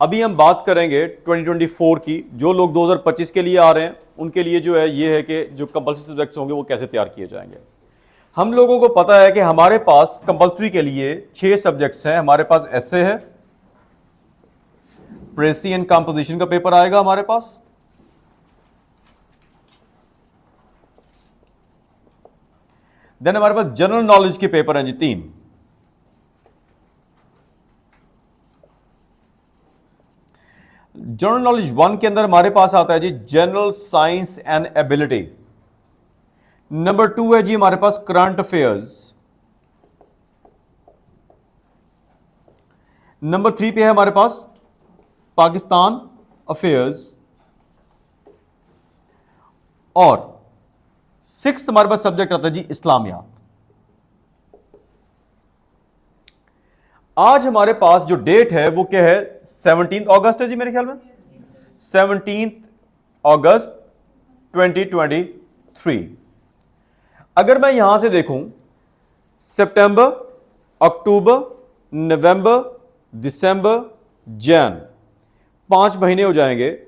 अभी हम बात करेंगे 2024 की। जो लोग 2025 के लिए आ रहे हैं उनके लिए जो है ये है कि जो कंपल्सरी सब्जेक्ट्स होंगे वो कैसे तैयार किए जाएंगे। हम लोगों को पता है कि हमारे पास कंपल्सरी के लिए 6 सब्जेक्ट्स हैं। हमारे पास एसे है, प्रेसी एंड कंपोजिशन का पेपर आएगा हमारे पास, देन हमारे पास जनरल नॉलेज के पेपर हैं जी 3। जनरल नॉलेज 1 के अंदर हमारे पास आता है जी general science and ability. Number 2 है जी हमारे पास करंट अफेयर्स। नंबर 3 पे है हमारे पास पाकिस्तान अफेयर्स, और 6th हमारे पास सब्जेक्ट आता है जी इस्लामियात। आज हमारे पास जो डेट है वो क्या है, 17 अगस्त है जी मेरे ख्याल में, 17 अगस्त 2023। अगर मैं यहां से देखूं सितंबर, अक्टूबर, नवंबर, दिसंबर, जन, 5 महीने हो जाएंगे,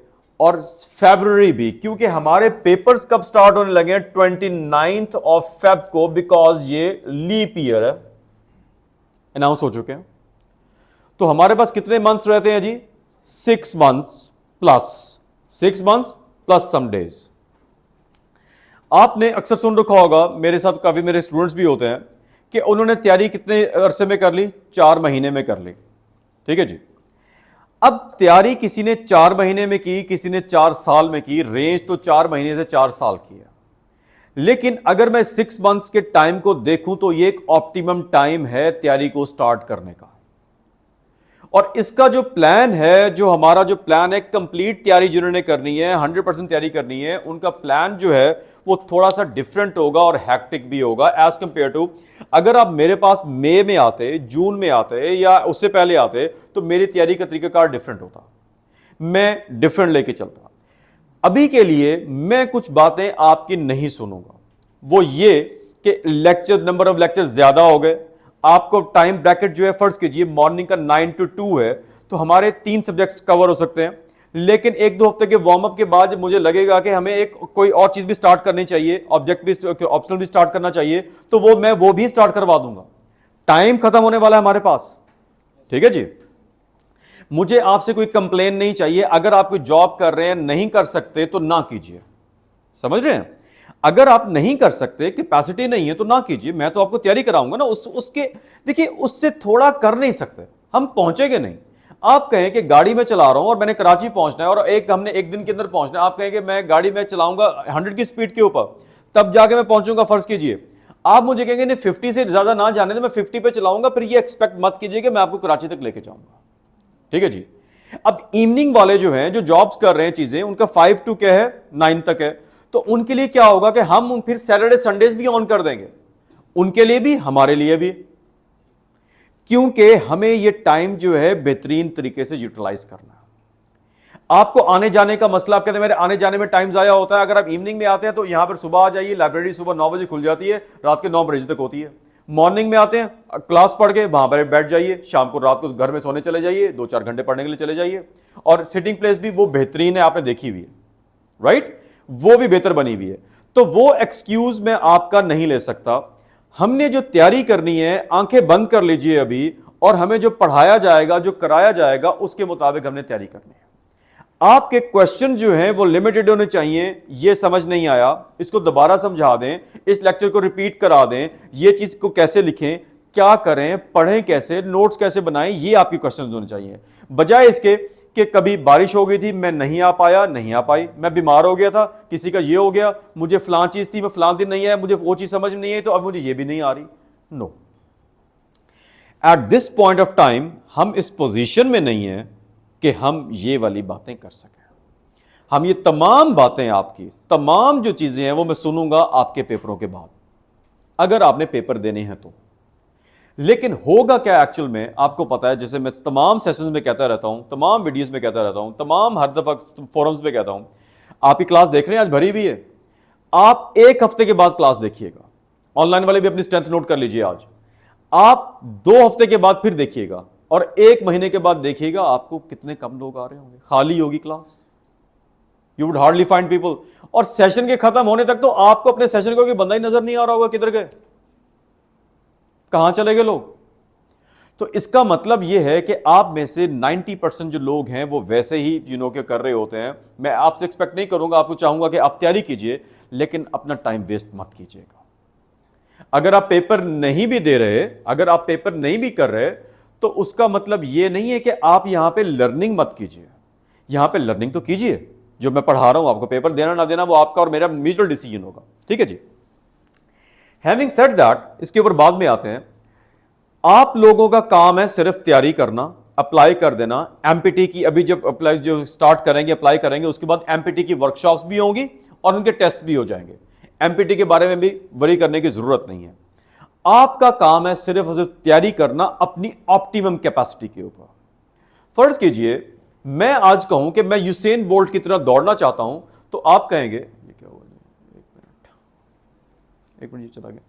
और फरवरी भी, क्योंकि हमारे पेपर्स कब स्टार्ट होने लगे हैं 29 ऑफ फेब को, बिकॉज ये लीप ईयर है, अनाउंस हो चुके हैं। तो हमारे पास कितने मंथ्स रहते हैं जी, 6 मंथ्स प्लस सम डेज। आपने अक्सर सुन रखा होगा, मेरे साथ काफी मेरे स्टूडेंट्स भी होते हैं, कि उन्होंने तैयारी कितने अरसे में कर ली, 4 महीने में कर ली। ठीक है जी। अब तैयारी किसी ने 4 महीने में की, किसी ने 4 साल में की, रेंज तो 4 महीने से 4 साल की है। लेकिन अगर मैं 6 मंथ्स के टाइम को देखूं तो ये एक ऑप्टिमम टाइम है तैयारी को स्टार्ट करने का। और इसका जो प्लान है, जो हमारा जो प्लान है, कंप्लीट तैयारी जिन्होंने करनी है, 100% तैयारी करनी है, उनका प्लान जो है वो थोड़ा सा डिफरेंट होगा और हैक्टिक भी होगा एज कंपेयर टू अगर आप मेरे पास मई में आते, जून में आते, या उससे पहले आते, तो मेरी तैयारी का तरीकाकार डिफरेंट होता, मैं डिफरेंट लेके चलता। अभी के लिए मैं कुछ बातें आपकी नहीं सुनूंगा, वो ये कि लेक्चर, नंबर ऑफ लेक्चर ज्यादा हो गए। आपको टाइम ब्रैकेट जो है, फर्ज कीजिए मॉर्निंग का 9 to 2 है, तो हमारे 3 सब्जेक्ट्स कवर हो सकते हैं। लेकिन 1-2 हफ्ते के वार्म अप के बाद जब मुझे लगेगा कि हमें एक कोई और चीज भी स्टार्ट करनी चाहिए, ऑब्जेक्ट भी, ऑप्शनल भी स्टार्ट करना चाहिए, तो वो भी स्टार्ट करवा दूंगा। टाइम खत्म होने वाला है हमारे पास। ठीक है जी। मुझे आपसे कोई कंप्लेन नहीं चाहिए। अगर आप कोई जॉब कर रहे हैं, नहीं कर सकते तो ना कीजिए, समझ रहे हैं। अगर आप नहीं कर सकते, कैपेसिटी नहीं है, तो ना कीजिए। मैं तो आपको तैयारी कराऊंगा ना, उसके देखिए, उससे थोड़ा कर नहीं सकते, हम पहुंचेंगे नहीं। आप कहें कि गाड़ी में चला रहा हूं और मैंने कराची पहुंचना है, और हमने एक दिन के अंदर पहुंचना है, आप कहें कि मैं गाड़ी में चलाऊंगा 100 की स्पीड के ऊपर, तब जाके मैं पहुंचूंगा। फर्ज कीजिए आप मुझे कहेंगे नहीं 50 से ज्यादा ना जाने, तो मैं 50 पे चलाऊंगा, फिर ये एक्सपेक्ट मत कीजिए कि मैं आपको कराची तक लेके जाऊंगा। ठीक है जी। अब इवनिंग वाले जो हैं, जो जॉब्स कर रहे हैं चीजें, उनका 5 to क्या है, 9 तक है, तो उनके लिए क्या होगा कि हम फिर सैटरडे संडेज भी ऑन कर देंगे, उनके लिए भी, हमारे लिए भी, क्योंकि हमें यह टाइम जो है बेहतरीन तरीके से यूटिलाइज करना है। आपको आने जाने का मसला, आप कहते हैं मेरे आने जाने में टाइम जाया होता है। अगर आप इवनिंग में आते हैं तो यहां पर सुबह आ जाइए, लाइब्रेरी सुबह 9 बजे खुल जाती है, रात के 9 बजे तक होती है। मॉर्निंग में आते हैं, क्लास पढ़ के वहां पर बैठ जाइए, शाम को रात को घर में सोने चले जाइए, 2-4 घंटे पढ़ने के लिए चले जाइए। और सिटिंग प्लेस भी वो बेहतरीन है, आपने देखी हुई है, राइट, वो भी बेहतर बनी हुई है। तो वो एक्सक्यूज मैं आपका नहीं ले सकता। हमने जो तैयारी करनी है, आंखें बंद कर लीजिए अभी, और हमें जो पढ़ाया जाएगा, जो कराया जाएगा, उसके मुताबिक हमने तैयारी करनी है। आपके क्वेश्चन जो हैं वो लिमिटेड होने चाहिए। ये समझ नहीं आया, इसको दोबारा समझा दें, इस लेक्चर को रिपीट करा दें, ये चीज को कैसे लिखें, क्या करें, पढ़ें कैसे, नोट्स कैसे बनाएं, ये आपके क्वेश्चन होने चाहिए। बजाय इसके कि कभी बारिश हो गई थी, मैं नहीं आ पाया, नहीं आ पाई, मैं बीमार हो गया था, किसी का ये हो गया, मुझे फलां चीज थी, मैं फलां दिन नहीं आया, मुझे वो चीज समझ में नहीं आई, तो अब मुझे ये भी नहीं आ रही। No, at this point of time हम इस पोजीशन में नहीं है कि हम ये वाली बातें कर सकें। हम ये तमाम बातें, आपकी तमाम जो चीजें हैं, वो मैं सुनूंगा आपके पेपरों के बाद, अगर आपने पेपर देने हैं तो। लेकिन होगा क्या एक्चुअल में, आपको पता है, जैसे मैं तमाम सेशंस में कहता रहता हूं, तमाम वीडियोस में कहता रहता हूं, तमाम हर दफा फोरम्स में कहता हूं, आपकी क्लास देख रहे हैं आज भरी भी है, आप 1 हफ्ते के बाद क्लास देखिएगा। ऑनलाइन वाले भी अपनी स्ट्रेंथ नोट कर लीजिए आज। आप 2 हफ्ते के बाद फिर देखिएगा, और 1 महीने के बाद देखिएगा आपको कितने कम लोग आ रहे होंगे, खाली होगी class, you would hardly find people. और सेशन के खत्म होने तक तो आपको अपने सेशन को कोई बंदा ही नजर नहीं आ रहा होगा, किधर गए, कहां चले गए लोग। तो इसका मतलब यह है कि आप में से 90% जो लोग हैं वो वैसे ही के कर रहे होते हैं। मैं आपसे एक्सपेक्ट नहीं करूंगा, आपको चाहूंगा कि आप तैयारी कीजिए, लेकिन अपना टाइम वेस्ट मत कीजिएगा। अगर आप पेपर नहीं भी दे रहे, अगर आप पेपर नहीं भी कर रहे, तो उसका मतलब यह नहीं है कि आप यहां पे लर्निंग मत कीजिए। यहां पे लर्निंग तो कीजिए, जो मैं पढ़ा रहा हूं आपको, पेपर देना ना देना वो आपका और मेरा म्यूचुअल डिसीजन होगा, ठीक है जी। हैविंग सेड दैट, इसके ऊपर बाद में आते हैं। आप लोगों का काम है सिर्फ तैयारी करना, अप्लाई कर देना। एमपीटी की अभी जब अप्लाई जो स्टार्ट करेंगे, अप्लाई करेंगे, उसके बाद एमपीटी की वर्कशॉप्स भी होंगी और उनके टेस्ट भी हो जाएंगे। एमपीटी के बारे में भी वरी करने की जरूरत नहीं है। आपका काम है सिर्फ तैयारी करना अपनी ऑप्टिमम कैपेसिटी के ऊपर। फर्ज कीजिए मैं आज कहूं कि मैं यूसेन बोल्ट की तरह दौड़ना चाहता हूं, तो आप कहेंगे ये क्या हुआ, एक मिनट ये चला गया,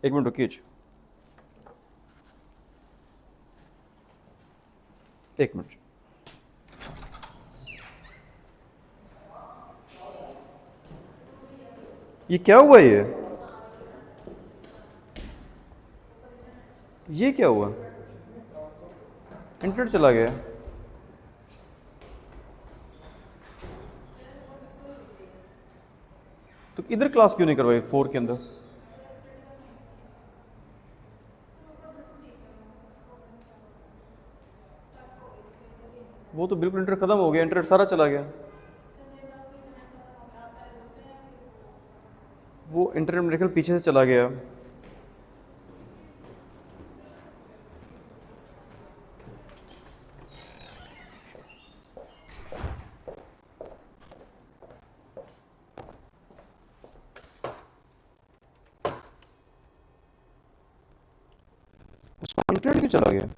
एक मिनट रुकिए, एक मिनट। ये क्या हुआ, ये क्या हुआ, इंटरनेट चला गया। तो इधर क्लास क्यों नहीं करवाई 4 के अंदर? वो तो बिल्कुल इंटरनेट खत्म हो गया, इंटरनेट सारा चला गया। वो इंटरनेट मेरे ख्याल पीछे से चला गया। उसका इंटरनेट क्यों चला गया?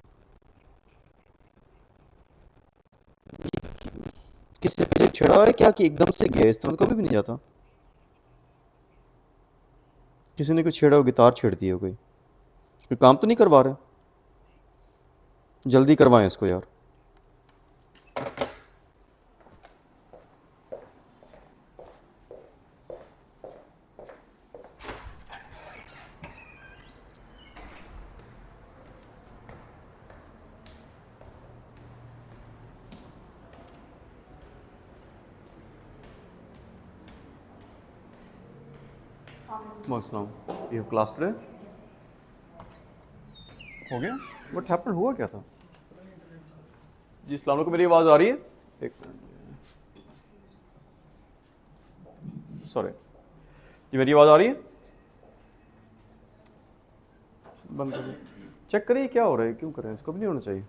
किसने पीछे छेड़ा है क्या कि एकदम से गया? इस तरह तो कभी भी नहीं जाता। किसी ने कोई छेड़ा हो, गिटार छेड़ दी हो, कोई काम तो नहीं करवा रहे? जल्दी करवाएं इसको यार। You have class today? हो गया? What happened? हुआ क्या था जी? अस्सलाम वालेकुम, मेरी आवाज़ आ रही है? एक सॉरी जी, मेरी आवाज़ आ रही है? बंद करिए, चेक करिए क्या हो रहा है, क्यों कर रहे हैं, इसको भी नहीं होना चाहिए।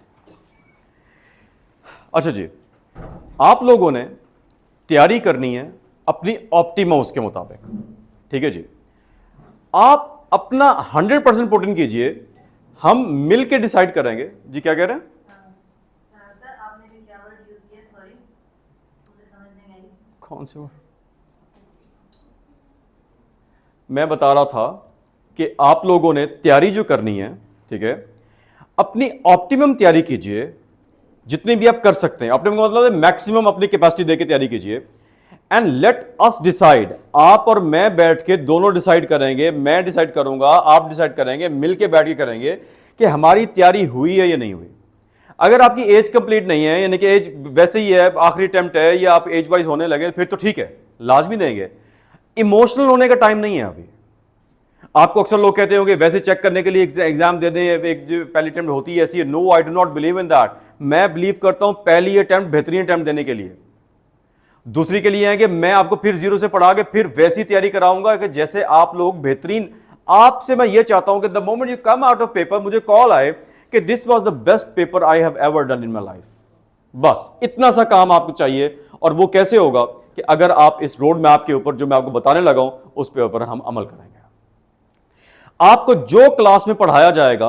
अच्छा जी, आप लोगों ने तैयारी करनी है अपनी ऑप्टिमम के मुताबिक, ठीक है जी। आप अपना 100% पुट इन कीजिए, हम मिल के डिसाइड करेंगे। जी क्या कह रहे हैं? सर आपने भी क्या वर्ड यूज किया, सॉरी मुझे समझ नहीं आई। कौन से वर्ड? मैं बता रहा था कि आप लोगों ने तैयारी जो करनी है, ठीक है, अपनी ऑप्टिमम तैयारी कीजिए, जितनी भी आप कर सकते हैं। ऑप्टिमम का मतलब है मैक्सिमम अपनी कैपेसिटी देके तैयारी कीजिए। एंड लेट अस डिसाइड, आप और मैं बैठ के दोनों डिसाइड करेंगे, मैं डिसाइड करूंगा, आप डिसाइड करेंगे, मिलके बैठ के करेंगे कि हमारी तैयारी हुई है या नहीं हुई। अगर आपकी एज कंप्लीट नहीं है, यानी कि एज वैसे ही है, आखिरी अटेम्प्ट है, या आप एज वाइज होने लगे, फिर तो ठीक है, लाजमी देंगे। इमोशनल होने का टाइम नहीं है अभी। आपको अक्सर लोग कहते होंगे वैसे चेक करने के लिए एग्जाम दे दें, एक जो पहली अटेम्प्ट होती है ऐसी है। No, I do not believe in that. मैं बिलीव करता हूं पहली अटेम्प्ट बेहतरीन अटेम्प्ट देने के लिए। दूसरी के लिए है कि मैं आपको फिर जीरो से पढ़ा के फिर वैसी तैयारी कराऊंगा कि जैसे आप लोग बेहतरीन। आपसे मैं ये चाहता हूं कि the moment you come out of paper मुझे कॉल आए कि this was the best paper I have ever done in my life. बस इतना सा काम आपको चाहिए। और वो कैसे होगा कि अगर आप इस रोड मैप के ऊपर जो मैं आपको बताने लगा हूं उस पे ऊपर हम अमल करेंगे। आपको जो क्लास में पढ़ाया जाएगा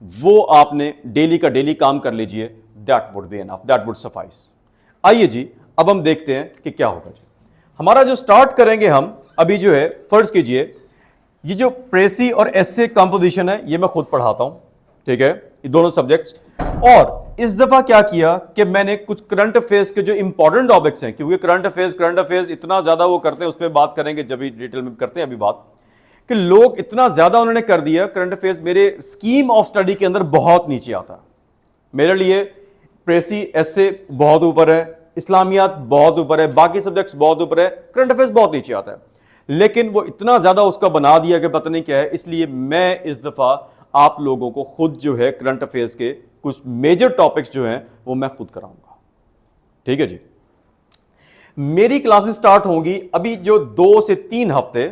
वो आपने डेली का डेली काम कर लीजिए। That would be enough, that would suffice. आइए जी, अब हम देखते हैं कि क्या होगा जी। हमारा जो स्टार्ट करेंगे हम अभी जो है, फर्ज कीजिए ये जो प्रेसी और एसे कंपोजिशन है ये मैं खुद पढ़ाता हूं, ठीक है, ये दोनों सब्जेक्ट्स। और इस दफा क्या किया कि मैंने कुछ करंट अफेयर्स के जो इंपॉर्टेंट टॉपिक्स हैं, क्योंकि करंट अफेयर्स इतना ज्यादा वो करते हैं, उस पर बात करेंगे जब भी डिटेल में करते हैं अभी बात, कि लोग इतना ज्यादा उन्होंने कर दिया करंट अफेयर्स मेरे स्कीम ऑफ स्टडी के अंदर बहुत नीचे आता है। मेरे लिए प्रेसी एसे बहुत ऊपर है, इस्लामियात बहुत ऊपर है, बाकी सब्जेक्ट्स बहुत ऊपर है, करंट अफेयर्स बहुत नीचे आता है। लेकिन वो इतना ज्यादा उसका बना दिया कि पता नहीं क्या है, इसलिए मैं इस दफा आप लोगों को खुद जो है करंट अफेयर्स के कुछ मेजर टॉपिक्स जो हैं वो मैं खुद कराऊंगा, ठीक है जी। मेरी क्लासेस स्टार्ट होंगी अभी जो 2 से 3 हफ्ते,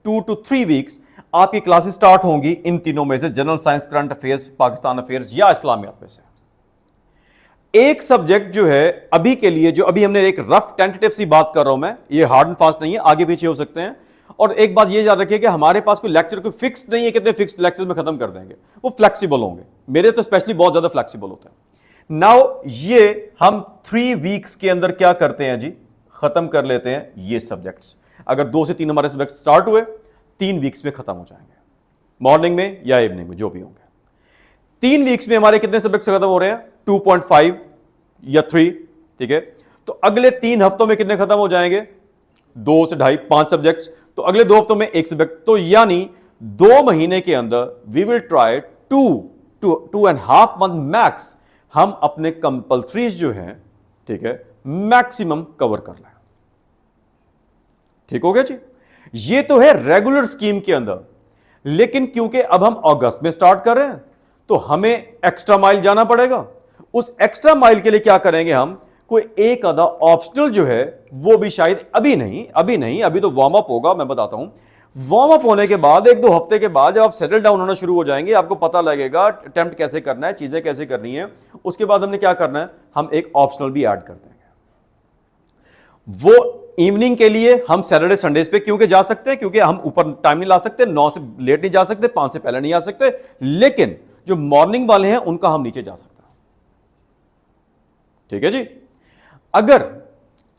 2 to 3 वीक्स आपकी क्लासेस स्टार्ट होंगी इन तीनों में से, general science, current affairs, Pakistan affairs या इस्लामियात में से। एक सब्जेक्ट जो है अभी के लिए, जो अभी हमने एक रफ टेंटेटिव सी बात कर रहा हूं मैं, ये हार्ड एंड फास्ट नहीं है, आगे पीछे हो सकते हैं। और एक बात ये याद रखिए कि हमारे पास कोई लेक्चर कोई फिक्स नहीं है, कितने फिक्स लेक्चर में खत्म कर देंगे, वो फ्लेक्सिबल होंगे। मेरे तो स्पेशली बहुत ज्यादा फ्लेक्सिबल होते हैं। नाउ ये हम 3 वीक्स के अंदर क्या करते हैं जी, खत्म कर लेते हैं ये सब्जेक्ट्स। अगर 2 से 3 हमारे सब्जेक्ट स्टार्ट हुए, 3 वीक्स में खत्म हो जाएंगे, मॉर्निंग में या इवनिंग में जो भी होंगे। 3 वीक्स में हमारे कितने सब्जेक्ट खत्म हो रहे हैं, 2.5 या 3, ठीक है। तो अगले 3 हफ्तों में कितने खत्म हो जाएंगे, 2 से 2.5, 5 सब्जेक्ट्स। तो अगले 2 हफ्तों में 1 सब्जेक्ट। तो यानी 2 महीने के अंदर we will try 2.5 month max हम अपने कंपल्सरीज जो हैं, ठीक है, मैक्सिमम कवर कर लें। ठीक हो गया जी। ये तो है रेगुलर स्कीम के अंदर। लेकिन क्योंकि अब हम अगस्त में स्टार्ट कर रहे हैं तो हमें एक्स्ट्रा माइल जाना पड़ेगा। उस एक्स्ट्रा माइल के लिए क्या करेंगे हम, कोई एक आधा ऑप्शनल जो है वो भी शायद अभी नहीं, अभी तो वार्म अप होगा, मैं बताता हूं। वार्म अप होने के बाद 1-2 हफ्ते के बाद जब आप सेटल डाउन होना शुरू हो जाएंगे, आपको पता लगेगा अटेम्प्ट कैसे करना है, चीजें कैसे करनी है, उसके बाद हमने क्या करना है, हम एक ऑप्शनल भी ऐड कर देंगे। वो इवनिंग के लिए हम सैटरडे संडेज पे क्योंकि जा सकते हैं, क्योंकि हम ऊपर टाइम नहीं ला सकते, 9 से लेट नहीं जा सकते, 5 से पहले नहीं आ सकते, लेकिन जो मॉर्निंग वाले हैं उनका हम नीचे जा सकते हैं। ठीक है जी। अगर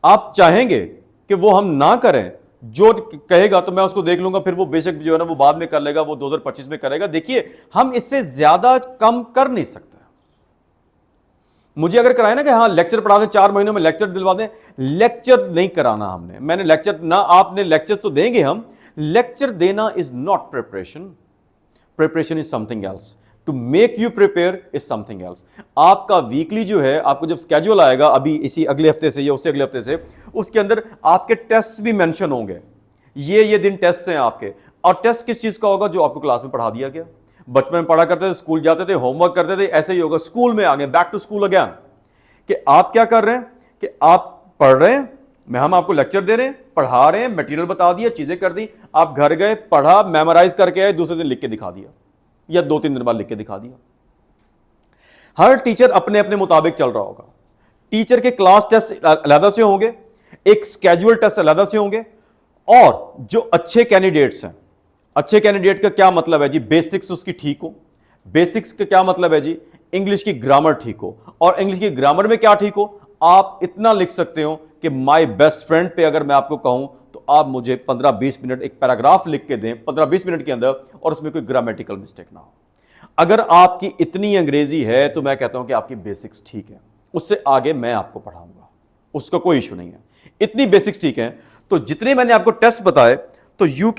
आप चाहेंगे कि वो हम ना करें, जो कहेगा तो मैं उसको देख लूंगा, फिर वो बेशक जो है ना वो बाद में कर लेगा, वो 2025 में करेगा। देखिए हम इससे ज्यादा कम कर नहीं सकते। मुझे अगर कराए ना कि हाँ लेक्चर पढ़ा दें, 4 महीनों में लेक्चर दिलवा दें, लेक्चर नहीं कराना हमने। मैंने लेक्चर ना, आपने लेक्चर तो देंगे हम, लेक्चर देना is not preparation. Preparation is something else. To make you prepare is something else. आपका वीकली जो है, आपको जब स्केड्यूल आएगा अभी इसी अगले हफ्ते से या उससे अगले हफ्ते से, उसके अंदर आपके टेस्ट भी मेंशन होंगे। ये दिन टेस्ट हैं आपके। और टेस्ट किस चीज का होगा, जो आपको क्लास में पढ़ा दिया गया। बचपन में पढ़ा करते थे, स्कूल जाते थे, होमवर्क करते थे, ऐसे ही होगा स्कूल में आ गए, बैक टू स्कूल अगेन। कि आप क्या कर रहे हैं कि आप पढ़ रहे हैं, हम आपको लेक्चर दे रहे हैं, पढ़ा रहे हैं, मटेरियल बता दिया, चीजें कर दी, आप घर गए, पढ़ा, मेमोराइज करके आए, दूसरे दिन लिख के दिखा दिया या 2-3 दिन बाद लिख के दिखा दिया। हर टीचर अपने अपने मुताबिक चल रहा होगा। टीचर के क्लास टेस्ट अलग से होंगे, एक स्केड्यूल टेस्ट अलग से होंगे। और जो अच्छे कैंडिडेट्स हैं, अच्छे कैंडिडेट का क्या मतलब है जी, बेसिक्स उसकी ठीक हो। बेसिक्स का क्या मतलब है जी, इंग्लिश की ग्रामर ठीक हो। और इंग्लिश की ग्रामर में क्या ठीक हो, आप इतना लिख सकते हो कि माय बेस्ट फ्रेंड पे अगर मैं आपको कहूं तो आप मुझे 15-20 मिनट एक पैराग्राफ लिख के दें 15-20 मिनट के अंदर, और उसमें कोई ग्रामेटिकल मिस्टेक ना हो। अगर आपकी इतनी अंग्रेजी है तो मैं कहता हूं कि आपकी बेसिक्स ठीक है, उससे आगे मैं आपको पढ़ाऊंगा, उसका कोई इशू नहीं है। इतनी बेसिक्स ठीक है। तो जितने मैंने आपको टेस्ट बताए, तो you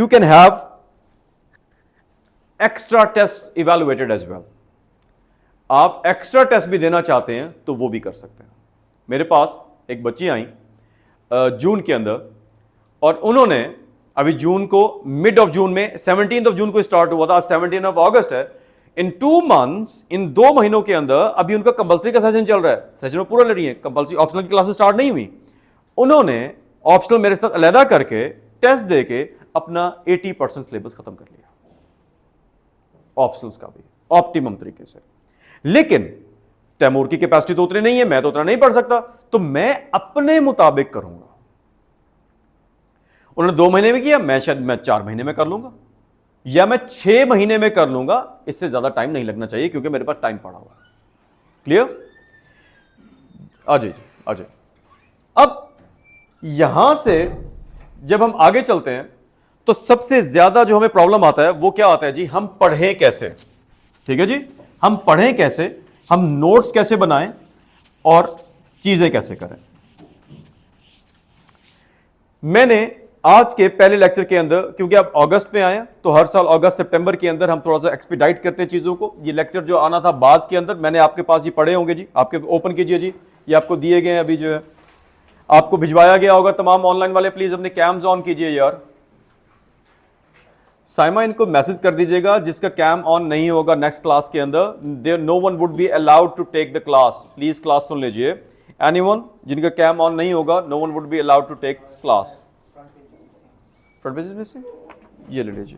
can have extra test evaluated as well. आप एक्स्ट्रा टेस्ट भी देना चाहते हैं तो वो भी कर सकते हैं। मेरे पास एक बच्ची आई जून के अंदर, और उन्होंने अभी जून को, मिड ऑफ जून में, 17 ऑफ जून को स्टार्ट हुआ था, आज 17 ऑफ अगस्त है। इन 2 months, इन 2 महीनों के अंदर अभी उनका कंपल्सरी का सेशन चल रहा है, सेशन में पूरा ले रही है, कंपल्सरी ऑप्शनल की क्लासेस स्टार्ट नहीं हुई, उन्होंने ऑप्शनल मेरे साथ अलहदा करके टेस्ट देके अपना 80% सिलेबस खत्म कर लिया, ऑप्शनल्स का भी ऑप्टिमम तरीके से। लेकिन तैमूर की कैपेसिटी तो उतनी नहीं है, मैं तो उतना नहीं पढ़ सकता, तो मैं अपने मुताबिक करूंगा। उन्होंने 2 महीने में किया, मैं शायद मैं 4 महीने में कर लूंगा, या मैं 6 महीने में कर लूंगा, इससे ज्यादा टाइम नहीं लगना चाहिए क्योंकि मेरे पास टाइम पड़ा हुआ है। क्लियर? अजय जी, अजय, अब यहां से जब हम आगे चलते हैं तो सबसे ज्यादा जो हमें प्रॉब्लम आता है वो क्या आता है जी, हम पढ़ें कैसे। ठीक है जी, हम पढ़ें कैसे, हम नोट्स कैसे बनाएं और चीजें कैसे करें। मैंने आज के पहले लेक्चर के अंदर, क्योंकि आप अगस्त में आए तो हर साल अगस्त सितंबर के अंदर हम थोड़ा सा एक्सपीडाइट करते हैं चीजों को, ये लेक्चर जो आना था बाद के अंदर, मैंने आपके पास ये पढ़े होंगे जी, आपके ओपन कीजिए जी, ये आपको दिए गए हैं, अभी जो है आपको भिजवाया गया होगा। तमाम ऑनलाइन वाले प्लीज अपने कैम्स ऑन कीजिए यार। साइमा इनको मैसेज कर दीजिएगा जिसका कैम ऑन नहीं होगा नेक्स्ट क्लास के अंदर, there no one would be allowed to take the class. Please class सुन लीजिए, एनीवन जिनका कैम ऑन नहीं होगा, no one would be allowed to take class. Front pages में से ये ले लीजिए,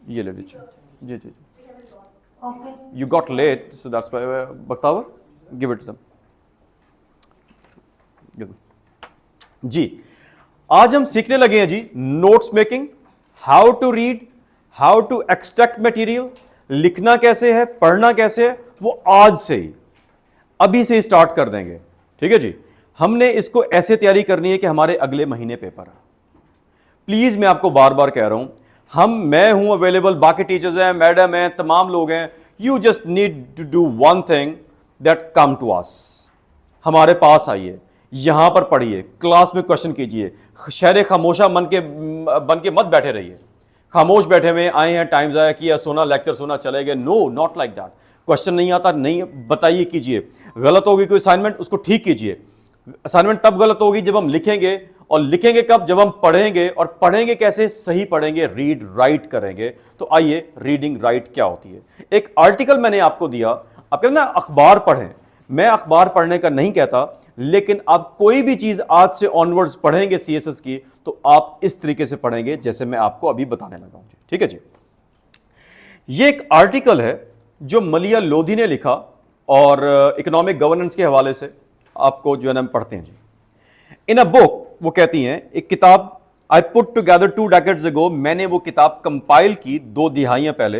ये ले लीजिए जी जी। You got late so that's why Bakhtawar, give it to them जी। आज हम सीखने लगे हैं जी notes making, how to read, how to extract material, लिखना कैसे है, पढ़ना कैसे है, वो आज से ही अभी से ही स्टार्ट कर देंगे। ठीक है जी, हमने इसको ऐसे तैयारी करनी है कि हमारे अगले महीने पेपर है। प्लीज मैं आपको बार बार कह रहा हूं, मैं हूं अवेलेबल, बाकी टीचर्स हैं, मैडम हैं, तमाम लोग हैं। You just need to do one thing, that come to us, हमारे पास आइए, यहां पर पढ़िए, क्लास में क्वेश्चन कीजिए, शहर खामोशा बन के मत बैठे रहिए, खामोश बैठे हुए आए हैं, टाइम ज़ाया किया, सोना लेक्चर सोना चले गए। No, not like that. Question नहीं आता, नहीं बताइए, कीजिए। गलत होगी कोई असाइनमेंट, उसको ठीक कीजिए। असाइनमेंट तब गलत होगी जब हम लिखेंगे, और लिखेंगे कब, जब हम पढ़ेंगे। और पढ़ेंगे कैसे, सही पढ़ेंगे, रीड राइट करेंगे। तो आइए, रीडिंग राइट क्या होती है। एक आर्टिकल मैंने आपको दिया, आप कहते ना अखबार पढ़ें, मैं अखबार पढ़ने का नहीं कहता, लेकिन आप कोई भी चीज आज से ऑनवर्ड्स पढ़ेंगे सीएसएस की, तो आप इस तरीके से पढ़ेंगे जैसे मैं आपको अभी बताने लगा हूं। ठीक है जी, ये एक आर्टिकल है जो मलिया लोधी ने लिखा, और इकोनॉमिक गवर्नेंस के हवाले से आपको जो है ना पढ़ते हैं जी। इन अ बुक, वो कहती हैं, एक किताब I put together 2 decades ago, मैंने वो किताब कंपाइल की 2 दिहाइयां पहले।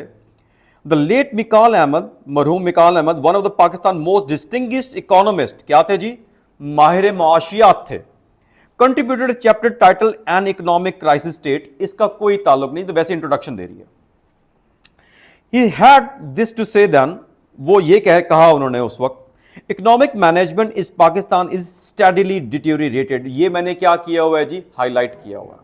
द लेट मिकाल अहमद, मरहूम Mikal Ahmad, one of the Pakistan most distinguished economist, क्या थे जी, माहिर मुआशियात थे। Contributed chapter title an economic crisis state, इसका कोई ताल्लुक नहीं, तो वैसे इंट्रोडक्शन दे रही है। He had this to say then, वो ये कहा उन्होंने उस वक्त, economic management is Pakistan is steadily deteriorated. ये मैंने क्या किया हुआ है जी, हाईलाइट किया हुआ है।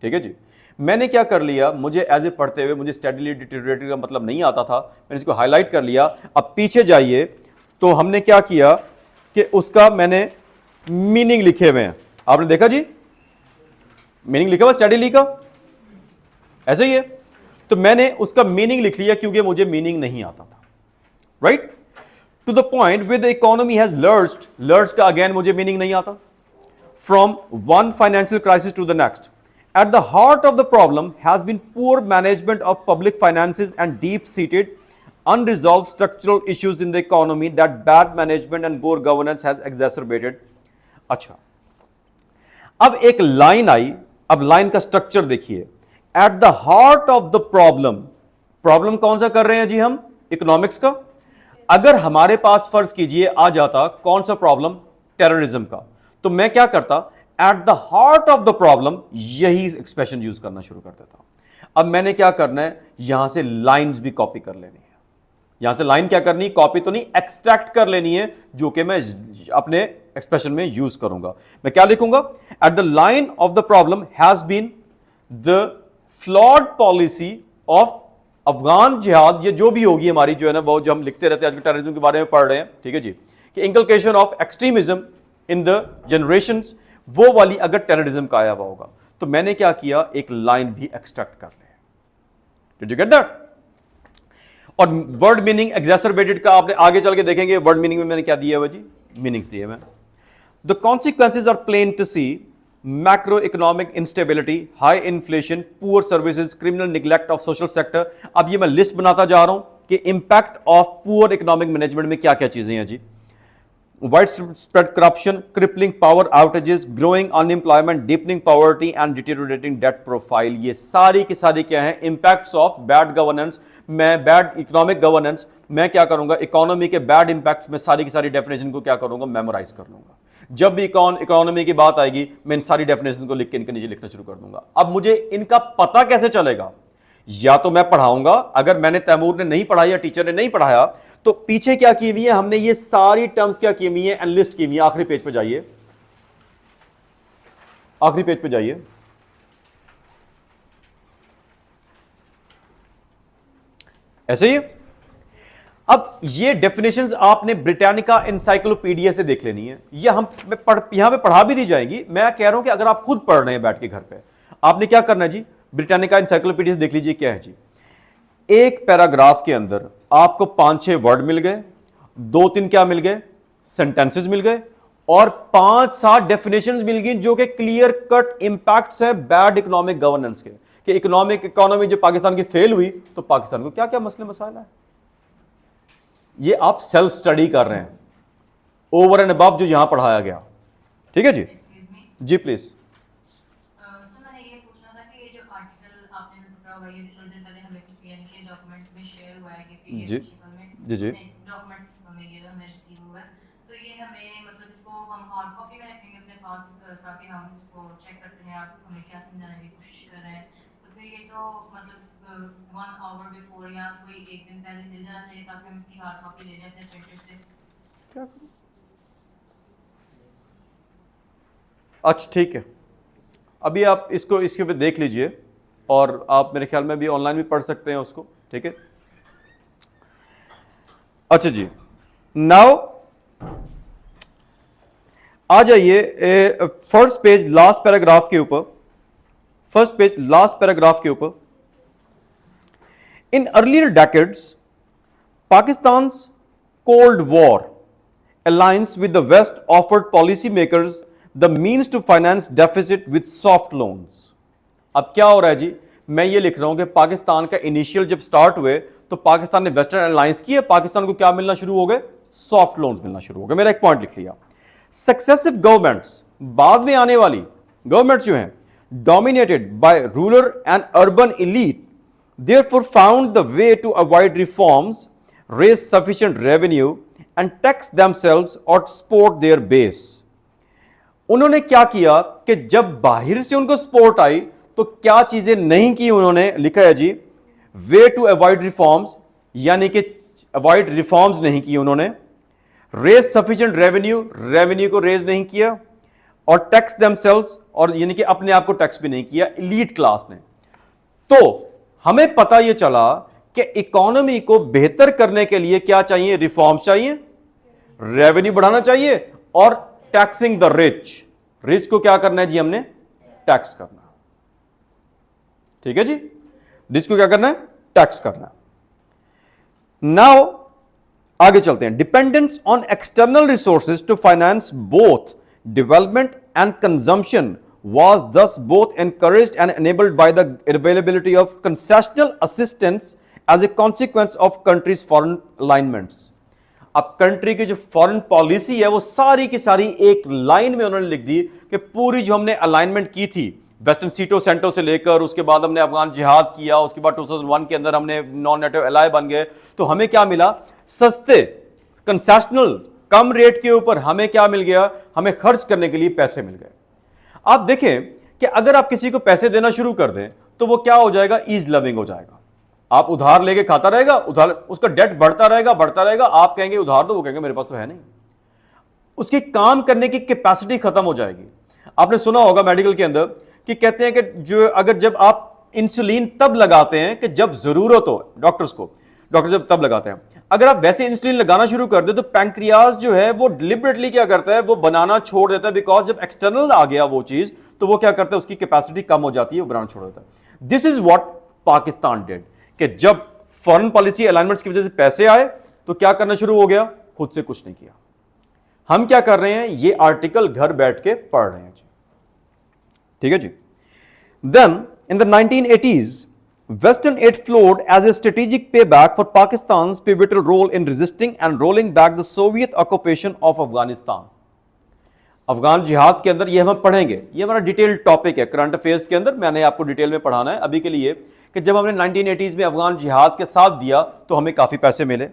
ठीक है जी, मैंने क्या कर लिया, मुझे एज ए पढ़ते हुए मुझे स्टडीली डिटेरिएटेड का मतलब नहीं आता था, मैंने इसको हाईलाइट कर लिया। अब पीछे जाइए तो हमने क्या किया कि उसका मैंने मीनिंग लिखे हुए हैं, आपने देखा जी, मीनिंग लिखा हुआ स्टडीली का, ऐसे ही है। तो मैंने उसका मीनिंग लिख लिया क्योंकि मुझे मीनिंग नहीं आता था। Right, to the point with the economy has lurched, lurched का अगेन मुझे मीनिंग नहीं आता, from one financial crisis to the next. At the heart of the problem has been poor management of public finances and deep-seated unresolved structural issues in the economy that bad management and poor governance has exacerbated. अच्छा, अब एक line आई, अब line का structure देखिए। At the heart of the problem, problem कौन सा कर रहे हैं जी हम, इकोनॉमिक्स का। अगर हमारे पास फर्ज कीजिए आ जाता कौन सा प्रॉब्लम, टेररिज्म का, तो मैं क्या करता, at the heart of the problem, यही एक्सप्रेशन यूज करना शुरू कर देता हूं। अब मैंने क्या करना है, यहां से लाइंस भी कॉपी कर लेनी है। यहां से लाइन क्या करनी, कॉपी तो नहीं, एक्सट्रैक्ट कर लेनी है, जो कि मैं अपने एक्सप्रेशन में यूज करूंगा। मैं क्या लिखूंगा, at the line of the problem has been the flawed policy of Afghan jihad, ये जो भी होगी हमारी जो है ना, वो जो हम लिखते रहते हैं आज टेररिज्म के बारे में पढ़ रहे हैं। ठीक है जी, कि inculcation of extremism in the generations, वो वाली अगर टेररिज्म का आया हुआ होगा, तो मैंने क्या किया, एक लाइन भी एक्सट्रैक्ट कर ले। Did you get that? और वर्ड मीनिंग एग्जैसरबेटेड का आपने आगे चल के देखेंगे वर्ड मीनिंग में मैंने क्या दिया है जी, मीनिंग्स दिए मैं। The consequences are plain to see, macro economic instability, high inflation, poor services, criminal neglect of social sector. अब ये मैं लिस्ट बनाता जा रहा हूं कि impact of poor economic management में क्या क्या चीजें हैं जी। Wide spread corruption, crippling power outages, growing unemployment, deepening poverty and deteriorating debt profile. ये सारी की सारी क्या है, इंपैक्ट्स ऑफ बैड गवर्नेंस। मैं बैड इकोनॉमिक गवर्नेंस, मैं क्या करूंगा, इकोनॉमी के बैड इंपैक्ट्स में सारी की सारी डेफिनेशन को क्या करूंगा, मेमोराइज कर लूंगा। जब भी इकोनॉमी की बात आएगी मैं इन सारी डेफिनेशन को लिख के इनके नीचे लिखना शुरू कर दूंगा। अब मुझे इनका पता कैसे चलेगा? या तो मैं पढ़ाऊंगा, अगर मैंने तैमूर ने नहीं पढ़ाया या टीचर ने नहीं पढ़ाया तो पीछे क्या की हुई है, हमने ये सारी टर्म्स क्या की हुई है, एनलिस्ट की हुई है। आखिरी पेज पे जाइए, आखिरी पेज पे जाइए। ऐसे ही अब ये डेफिनेशंस आपने ब्रिटानिका एनसाइक्लोपीडिया से देख लेनी है। ये हम यहां पे पढ़ा भी दी जाएगी। मैं कह रहा हूं कि अगर आप खुद पढ़ रहे हैं बैठ के घर पे, आपने क्या करना है जी, ब्रिटानिका एनसाइक्लोपीडिया से देख लीजिए क्या है जी। एक पैराग्राफ के अंदर आपको 5-6 वर्ड मिल गए, 2-3 क्या मिल गए, सेंटेंसेस मिल गए, और 5-7 डेफिनेशंस मिल गई जो कि क्लियर कट इंपैक्ट्स है बैड इकोनॉमिक गवर्नेंस के, कि इकोनॉमी जो पाकिस्तान की फेल हुई तो पाकिस्तान को क्या क्या मसले मसाइल है। ये आप सेल्फ स्टडी कर रहे हैं ओवर एंड अबव जो यहां पढ़ाया गया। ठीक है जी, Excuse me. जी प्लीज। सर मैंने ये पूछना था कि ये जो आर्टिकल आपने पढ़ा हुआ है ये थोड़ी देर पहले हमें यानी कि डॉक्यूमेंट में शेयर हुआ है कि पीडीएफ जी शिकल में जी डॉक्यूमेंट हमें ये हमें रिसीव हुआ है, तो ये हमें मतलब इसको हम हार्ड कॉपी में रखेंगे अपने पास ताकि हम इसको चेक करते हैं आप हमें क्या समझाने की कोशिश कर रहे हैं, तो फिर ये तो मतलब 1 आवर बिफोर या कोई एक दिन पहले मिल जाना चाहिए ताकि हम इसकी हार्ड कॉपी ले लें अपने प्रिंटर से। क्या करूं? अच्छा ठीक है, अभी आप इसको इसके ऊपर देख लीजिए और आप मेरे ख्याल में भी ऑनलाइन भी पढ़ सकते हैं उसको। ठीक है, अच्छा जी, नाउ आ जाइए फर्स्ट पेज लास्ट पैराग्राफ के ऊपर। फर्स्ट पेज लास्ट पैराग्राफ के ऊपर, in earlier decades Pakistan's Cold War alliance with the West offered policymakers the means to finance deficit with soft loans। अब क्या हो रहा है जी, मैं ये लिख रहा हूं कि पाकिस्तान का इनिशियल जब स्टार्ट हुए तो पाकिस्तान ने वेस्टर्न अलायंस की है, पाकिस्तान को क्या मिलना शुरू हो गए, सॉफ्ट लोन्स मिलना शुरू हो गए। मेरा एक पॉइंट लिख लिया, सक्सेसिव गवर्नमेंट्स, बाद में आने वाली गवर्नमेंट्स जो हैं, dominated by rural and urban elite, therefore found the way to avoid reforms, raise sufficient revenue and tax themselves or support their base। उन्होंने क्या किया कि जब बाहर से उनको सपोर्ट आई तो क्या चीजें नहीं की उन्होंने, लिखा है जी, वे टू अवॉइड रिफॉर्म्स, यानी कि अवॉइड रिफॉर्म्स नहीं की उन्होंने, रेज सफिशिएंट रेवेन्यू, रेवेन्यू को रेज नहीं किया, और टैक्स देमसेल्व्स, और यानी कि अपने आप को टैक्स भी नहीं किया एलीट क्लास ने। तो हमें पता यह चला कि इकोनॉमी को बेहतर करने के लिए क्या चाहिए, रिफॉर्म्स चाहिए, रेवेन्यू बढ़ाना चाहिए, और टैक्सिंग द रिच, रिच को क्या करना है जी, हमने टैक्स करना। ठीक है जी, रिच को क्या करना है, टैक्स करना। नाउ आगे चलते हैं, dependence on external resources to finance both development and consumption was thus both encouraged and enabled by the availability of concessional assistance as a consequence of country's foreign alignments। अब country की जो foreign policy है वो सारी की सारी एक line में उन्होंने लिख दी कि पूरी जो हमने अलाइनमेंट की थी वेस्टर्न सीटो सेंटो से लेकर, उसके बाद हमने अफगान जिहाद किया, उसके बाद 2001 के अंदर हमने नॉन नेटो एलाय बन गए, तो हमें क्या मिला, सस्ते कंसेशनल कम रेट के ऊपर हमें क्या मिल गया, हमें खर्च करने के लिए पैसे मिल गए। आप देखें कि अगर आप किसी को पैसे देना शुरू कर दें तो वो क्या हो जाएगा, ईज लविंग हो जाएगा। आप उधार लेके खाता रहेगा, उधार उसका डेट बढ़ता रहेगा बढ़ता रहेगा, आप कहेंगे उधार दो, वो कहेंगे मेरे पास तो है नहीं। उसकी काम करने की कैपेसिटी खत्म हो जाएगी। आपने सुना होगा मेडिकल के अंदर कि कहते हैं कि जब आप इंसुलिन तब लगाते हैं कि जब जरूरत हो, डॉक्टर जब तब लगाते हैं। अगर आप वैसे इंसुलिन लगाना शुरू कर दे तो पैंक्रियाज जो है वो डिलिबरेटली क्या करता है, वो बनाना छोड़ देता है, बिकॉज जब एक्सटर्नल आ गया वो चीज तो वो क्या करता है, उसकी कैपेसिटी कम हो जाती है, वो बनाना छोड़ देता है। This is what Pakistan did, कि जब फॉरेन पॉलिसी अलाइनमेंट्स की वजह से पैसे आए तो क्या करना शुरू हो गया, खुद से कुछ नहीं किया। हम क्या कर रहे हैं, ये आर्टिकल घर बैठ के पढ़ रहे हैं जी, ठीक है जी। Then in the 1980s Western aid flowed as a strategic payback for Pakistan's pivotal role in resisting and rolling back the Soviet occupation of Afghanistan. Afghan जिहाद के अंदर ये हम पढ़ेंगे, ये हमारा डिटेल टॉपिक है करंट अफेयर्स के अंदर, मैंने आपको डिटेल में पढ़ाना है अभी के लिए कि जब हमने 1980s में अफगान जिहाद के साथ दिया तो हमें काफी पैसे मिले।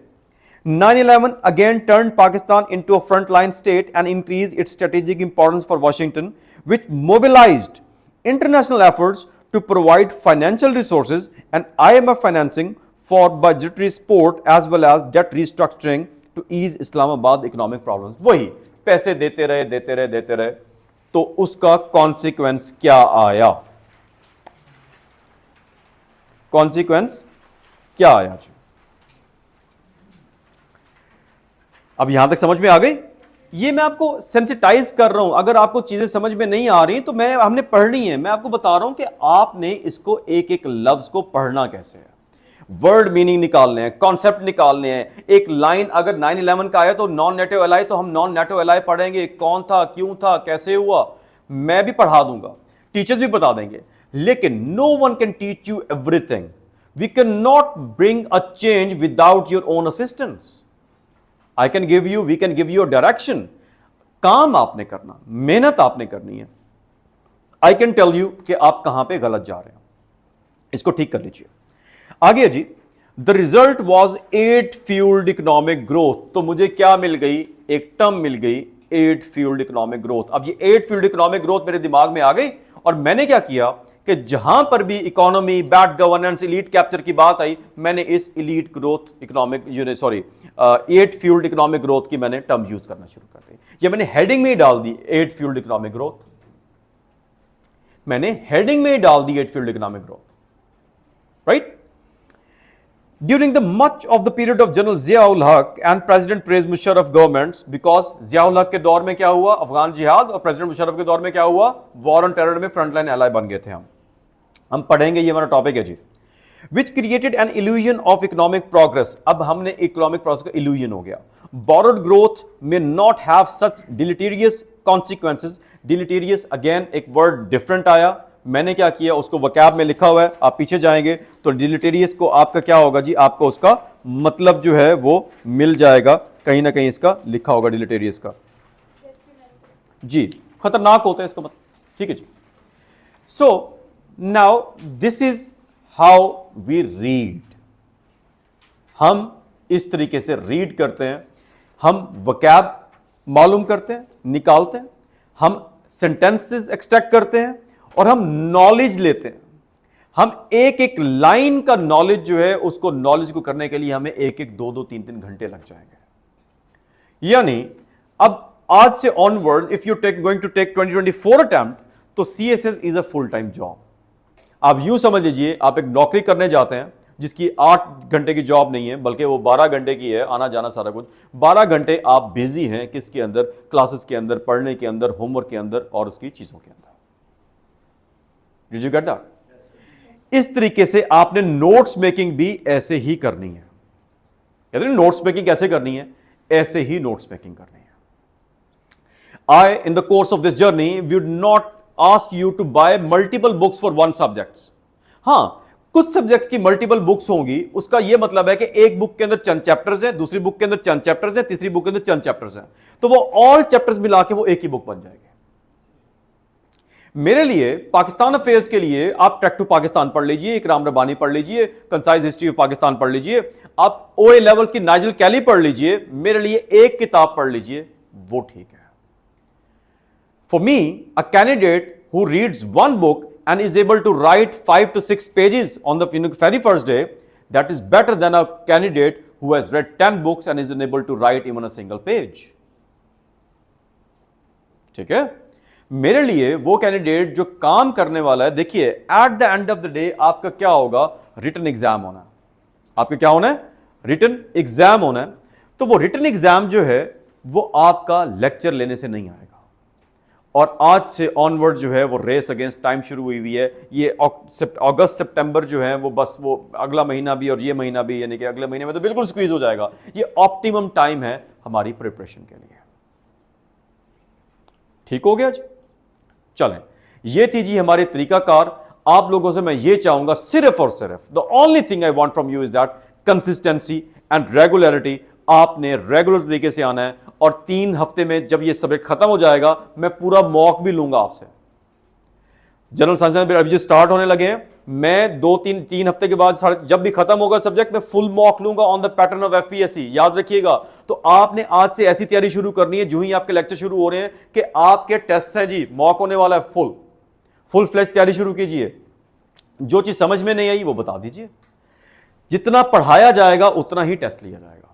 9/11 again turned Pakistan into a frontline state and increased its strategic importance for Washington, which mobilized international efforts to provide financial resources and IMF financing for budgetary support as well as debt restructuring to ease Islamabad economic problems. वही पैसे देते रहे तो उसका consequence क्या आया, consequence क्या आया जी? अब यहां तक समझ में आ गई? ये मैं आपको सेंसिटाइज कर रहा हूं, अगर आपको चीजें समझ में नहीं आ रही तो हमने पढ़नी है, मैं आपको बता रहा हूं कि आपने इसको एक एक लफ्ज को पढ़ना कैसे है, वर्ड मीनिंग निकालने हैं, कॉन्सेप्ट निकालने हैं। एक लाइन अगर 9/11 का आया तो नॉन नेटिव एलाई, तो हम नॉन नेटिव एलाई पढ़ेंगे, कौन था, क्यों था, कैसे हुआ, मैं भी पढ़ा दूंगा, टीचर्स भी बता देंगे, लेकिन no one can teach you everything. We can not bring a change without your own assistance. I can give you, we can give you direction, काम आपने करना, मेहनत आपने करनी है। आई कैन टेल यू कि आप कहां पे गलत जा रहे हो, इसको ठीक कर लीजिए। आगे जी, the result was aid fuelled economic growth. तो मुझे क्या मिल गई, एक टर्म मिल गई, एड फ्यूल्ड इकोनॉमिक ग्रोथ। अब ये एड फ्यूल्ड इकोनॉमिक ग्रोथ मेरे दिमाग में आ गई और मैंने क्या किया कि जहां पर भी economy, bad governance, elite capture की बात आई, मैंने इस elite growth economic aid fuelled economic growth की मैंने टर्म यूज करना शुरू कर दी। ये मैंने हेडिंग में ही डाल दी, एड फ्यूल्ड इकोनॉमिक ग्रोथ, मैंने हेडिंग में ही डाल दी aid fuelled economic growth, right. During the much of the period of General Zia-ul Haq and President Pervez Musharraf governments, because Zia-ul Haq के दौर में क्या हुआ, अफगान जिहाद, और प्रेसिडेंट मुशर्रफ के दौर में क्या हुआ, वॉर ऑन टेरर में फ्रंटलाइन एलाई बन गए थे हम पढ़ेंगे, ये हमारा टॉपिक है जी। Which created an illusion of economic progress. अब हमने इकोनॉमिक प्रोग्रेस का इल्यूजन हो गया। Borrowed growth may not have such deleterious consequences. Deleterious again एक वर्ड डिफरेंट आया, मैंने क्या किया, उसको वकैब में लिखा हुआ है, आप पीछे जाएंगे तो डिलीटेरियस को आपका क्या होगा जी, आपको उसका मतलब जो है वो मिल जाएगा, कहीं ना कहीं इसका लिखा होगा डिलीटेरियस का जी, खतरनाक होता है इसका मतलब, ठीक है जी। So now this is how we read, हम इस तरीके से रीड करते हैं, हम वकैब मालूम करते हैं, निकालते हैं, हम सेंटेंसेस एक्सट्रैक्ट करते हैं और हम नॉलेज लेते हैं। हम एक एक लाइन का नॉलेज जो है, उसको नॉलेज को करने के लिए हमें एक एक 2-2, 3-3 घंटे लग जाएंगे। यानी अब आज से onwards if you going to take 2024 attempt, तो CSS is a full time job. आप यूं समझ लीजिए, आप एक नौकरी करने जाते हैं जिसकी 8 घंटे की जॉब नहीं है, बल्कि वो 12 घंटे की है, आना जाना सारा कुछ। 12 घंटे आप बिजी हैं किसके अंदर, क्लासेस के अंदर, पढ़ने के अंदर, होमवर्क के अंदर और उसकी चीजों के अंदर। Did you get that? इस तरीके से आपने नोट्स मेकिंग भी ऐसे ही करनी है। कहते हैं नोट्स मेकिंग कैसे करनी है, ऐसे ही नोट्स मेकिंग करनी है। I in the course of this journey would not ask you to buy multiple books for one subject. हाँ, कुछ सब्जेक्ट्स की मल्टीपल बुक्स होंगी, उसका यह मतलब है कि एक बुक के अंदर चंद चैप्टर्स हैं, दूसरी बुक के अंदर चंद चैप्टर्स हैं, तीसरी बुक के अंदर चंद चैप्टर्स हैं, तो वो ऑल चैप्टर्स मिला के वो एक ही बुक बन जाएगी। मेरे लिए पाकिस्तान अफेयर्स के लिए आप ट्रैक टू पाकिस्तान पढ़ लीजिए, इकराम रबानी पढ़ लीजिए, कंसाइज हिस्ट्री ऑफ पाकिस्तान पढ़ लीजिए, आप ओए लेवल्स की नाइजल कैली पढ़ लीजिए, मेरे लिए एक किताब पढ़ लीजिए, वो ठीक है। For me a candidate who reads one book and is able to write 5 to 6 pages on the very first day, that is better than a candidate who has read 10 books and is unable to write even a single page. ठीक है, मेरे लिए वो candidate जो काम करने वाला है, देखिए at the end of the day आपका क्या होगा, रिटन एग्जाम होना है। आपका क्या होना है, रिटन एग्जाम होना है। तो वो रिटन एग्जाम जो है वो आपका लेक्चर लेने से नहीं आएगा, और आज से ऑनवर्ड जो है वो रेस अगेंस्ट टाइम शुरू हुई है। ये अगस्त सितंबर जो है वो बस वो अगला महीना भी और ये महीना भी, यानी कि अगले महीने में तो बिल्कुल स्क्वीज हो जाएगा। ये ऑप्टिमम टाइम है हमारी प्रिपरेशन के लिए। ठीक हो गया जी? चलें, ये थी जी हमारी तरीकाकार। आप लोगों से मैं ये चाहूंगा सिर्फ और सिर्फ, the only thing I want from you is that consistency and regularity. आपने रेगुलर तरीके से आना है, और 3 हफ्ते में जब ये सब्जेक्ट खत्म हो जाएगा मैं पूरा मॉक भी लूंगा आपसे। जनरल साइंस में अभी जो स्टार्ट होने लगे हैं, मैं 2-3 हफ्ते के बाद जब भी खत्म होगा सब्जेक्ट में फुल मॉक लूंगा on the pattern of FPSC. याद रखिएगा। तो आपने आज से ऐसी तैयारी शुरू करनी है जो ही आपके लेक्चर शुरू हो रहे हैं कि आपके टेस्ट है जी, मॉक होने वाला है, फुल फ्लैश तैयारी शुरू कीजिए। जो चीज समझ में नहीं आई वो बता दीजिए। जितना पढ़ाया जाएगा उतना ही टेस्ट लिया जाएगा,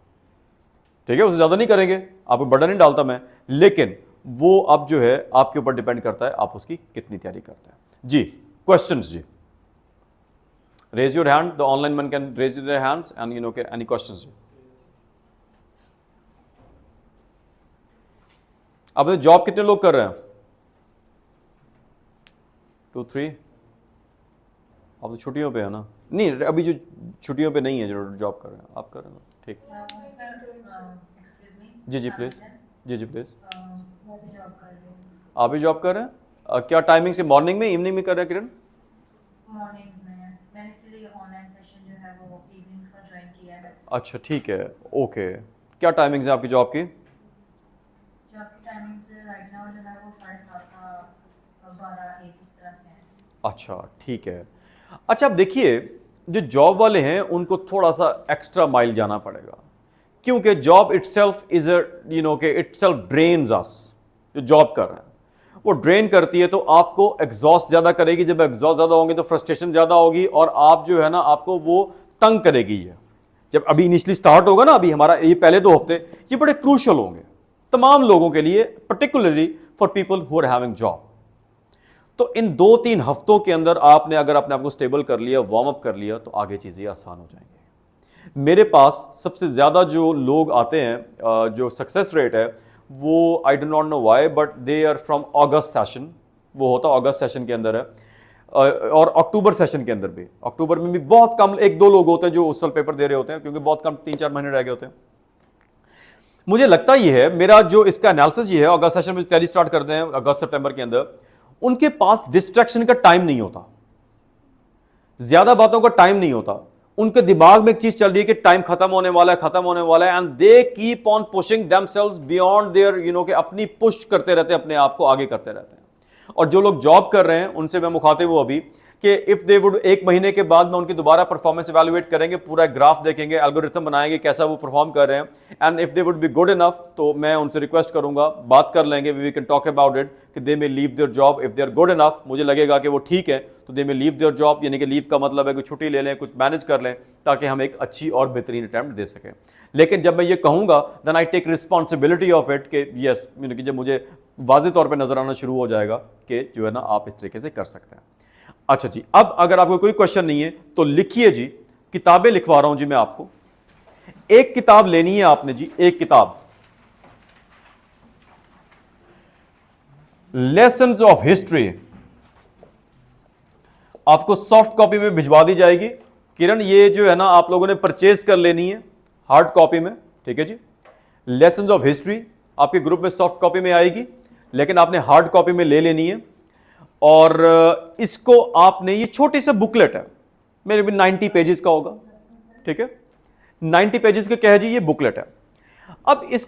ठीक है? उससे ज्यादा नहीं करेंगे, आपको बर्डन नहीं डालता मैं, लेकिन वो अब जो है आपके ऊपर डिपेंड करता है आप उसकी कितनी तैयारी करते हैं जी। क्वेश्चंस जी, raise your hand, the online man can raise their hands and you know के एनी क्वेश्चंस जी। अब जॉब कितने लोग कर रहे हैं? 2-3। आप तो छुट्टियों पे है ना? नहीं, अभी जो छुट्टियों पे नहीं है जो जॉब कर रहे हैं, आप कर रहे हैं ना? ठीक। जी जी प्लीज, जी जी प्लीज। आप भी जॉब कर रहे हैं? क्या टाइमिंग से, मॉर्निंग में, इवनिंग में कर रहे हैं किरण? मॉर्निंग्स में है, मैंने इसलिए ऑनलाइन सेशन जो है वो इवनिंग्स का ज्वाइन किया है। अच्छा ठीक है, ओके। क्या टाइमिंग्स है आपकी जॉब की? जॉब की टाइमिंग्स राइट नाउ जो है वो 7:30 का 12-1 इस तरह से है। अच्छा ठीक है। अच्छा अब देखिए, जो जॉब वाले हैं उनको थोड़ा सा एक्स्ट्रा माइल जाना पड़ेगा, क्योंकि job itself is a you know के इटसेल्फ ड्रेन्स अस। जो जॉब कर रहा है वो ड्रेन करती है, तो आपको एग्जॉस्ट ज्यादा करेगी। जब एग्जॉस्ट ज्यादा होंगे तो फ्रस्ट्रेशन ज्यादा होगी, और आप जो है ना आपको वो तंग करेगी। ये जब अभी इनिशियली स्टार्ट होगा ना, अभी हमारा ये पहले 2 हफ्ते ये बड़े क्रूशल होंगे तमाम लोगों के लिए, particularly for people who are having job. तो इन 2-3 हफ्तों के अंदर आपने अगर अपने आप को स्टेबल कर लिया, वार्म अप कर लिया, तो आगे चीजें आसान हो जाएंगी। मेरे पास सबसे ज्यादा जो लोग आते हैं, जो सक्सेस रेट है वो I do not know why, but they are from August session. वो होता अगस्त सेशन के अंदर है, और अक्टूबर सेशन के अंदर भी। अक्टूबर में भी बहुत कम 1-2 लोग होते हैं जो उस साल पेपर दे रहे होते हैं, क्योंकि बहुत कम 3-4 महीने रह गए होते हैं। मुझे लगता ये है, मेरा जो इसका एनालिसिस ये है, अगस्त सेशन में तैयारी स्टार्ट करते हैं अगस्त सितंबर के अंदर, उनके पास डिस्ट्रैक्शन का टाइम नहीं होता, ज्यादा बातों का टाइम नहीं होता। उनके दिमाग में एक चीज चल रही है कि टाइम खत्म होने वाला है, खत्म होने वाला है, and they keep on pushing themselves beyond their you know के अपनी पुश करते रहते हैं, अपने आप को आगे करते रहते हैं। और जो लोग जॉब कर रहे हैं उनसे मैं मुखातिब हूं अभी कि इफ दे वुड, 1 महीने के बाद में उनकी दोबारा परफॉर्मेंस इवैल्यूएट करेंगे, पूरा ग्राफ देखेंगे, एल्गोरिथम बनाएंगे कैसा वो परफॉर्म कर रहे हैं, and if they would be good enough, तो मैं उनसे रिक्वेस्ट करूंगा, बात कर लेंगे, we can talk about it कि they may leave their job. If they are good enough, मुझे लगेगा कि वो ठीक है, तो they may leave their job, यानी कि लीव का मतलब है कि छुट्टी ले लें, कुछ मैनेज कर लें, ताकि हम एक अच्छी और बेहतरीन अटैम्प्ट दे सकें। लेकिन जब मैं ये कहूंगा, then I take responsibility of it कि यस, कि जब मुझे वाज़ेह तौर पर नजर आना शुरू हो जाएगा कि जो है ना आप इस तरीके से कर सकते हैं। अच्छा जी, अब अगर आपको कोई क्वेश्चन नहीं है तो लिखिए जी, किताबें लिखवा रहा हूं जी मैं आपको। एक किताब लेनी है आपने जी, एक किताब, लेसन्स ऑफ हिस्ट्री, आपको सॉफ्ट कॉपी में भिजवा दी जाएगी। किरण, ये जो है ना आप लोगों ने परचेज कर लेनी है हार्ड कॉपी में, ठीक है जी। लेसन्स ऑफ हिस्ट्री आपके ग्रुप में सॉफ्ट कॉपी में आएगी, लेकिन आपने हार्ड कॉपी में ले लेनी है। और इसको आपने, ये छोटी सा बुकलेट है, मेरे भी 90 पेजेस का होगा, ठीक है, 90 पेजेस का क्या है जी, ये बुकलेट है। अब इस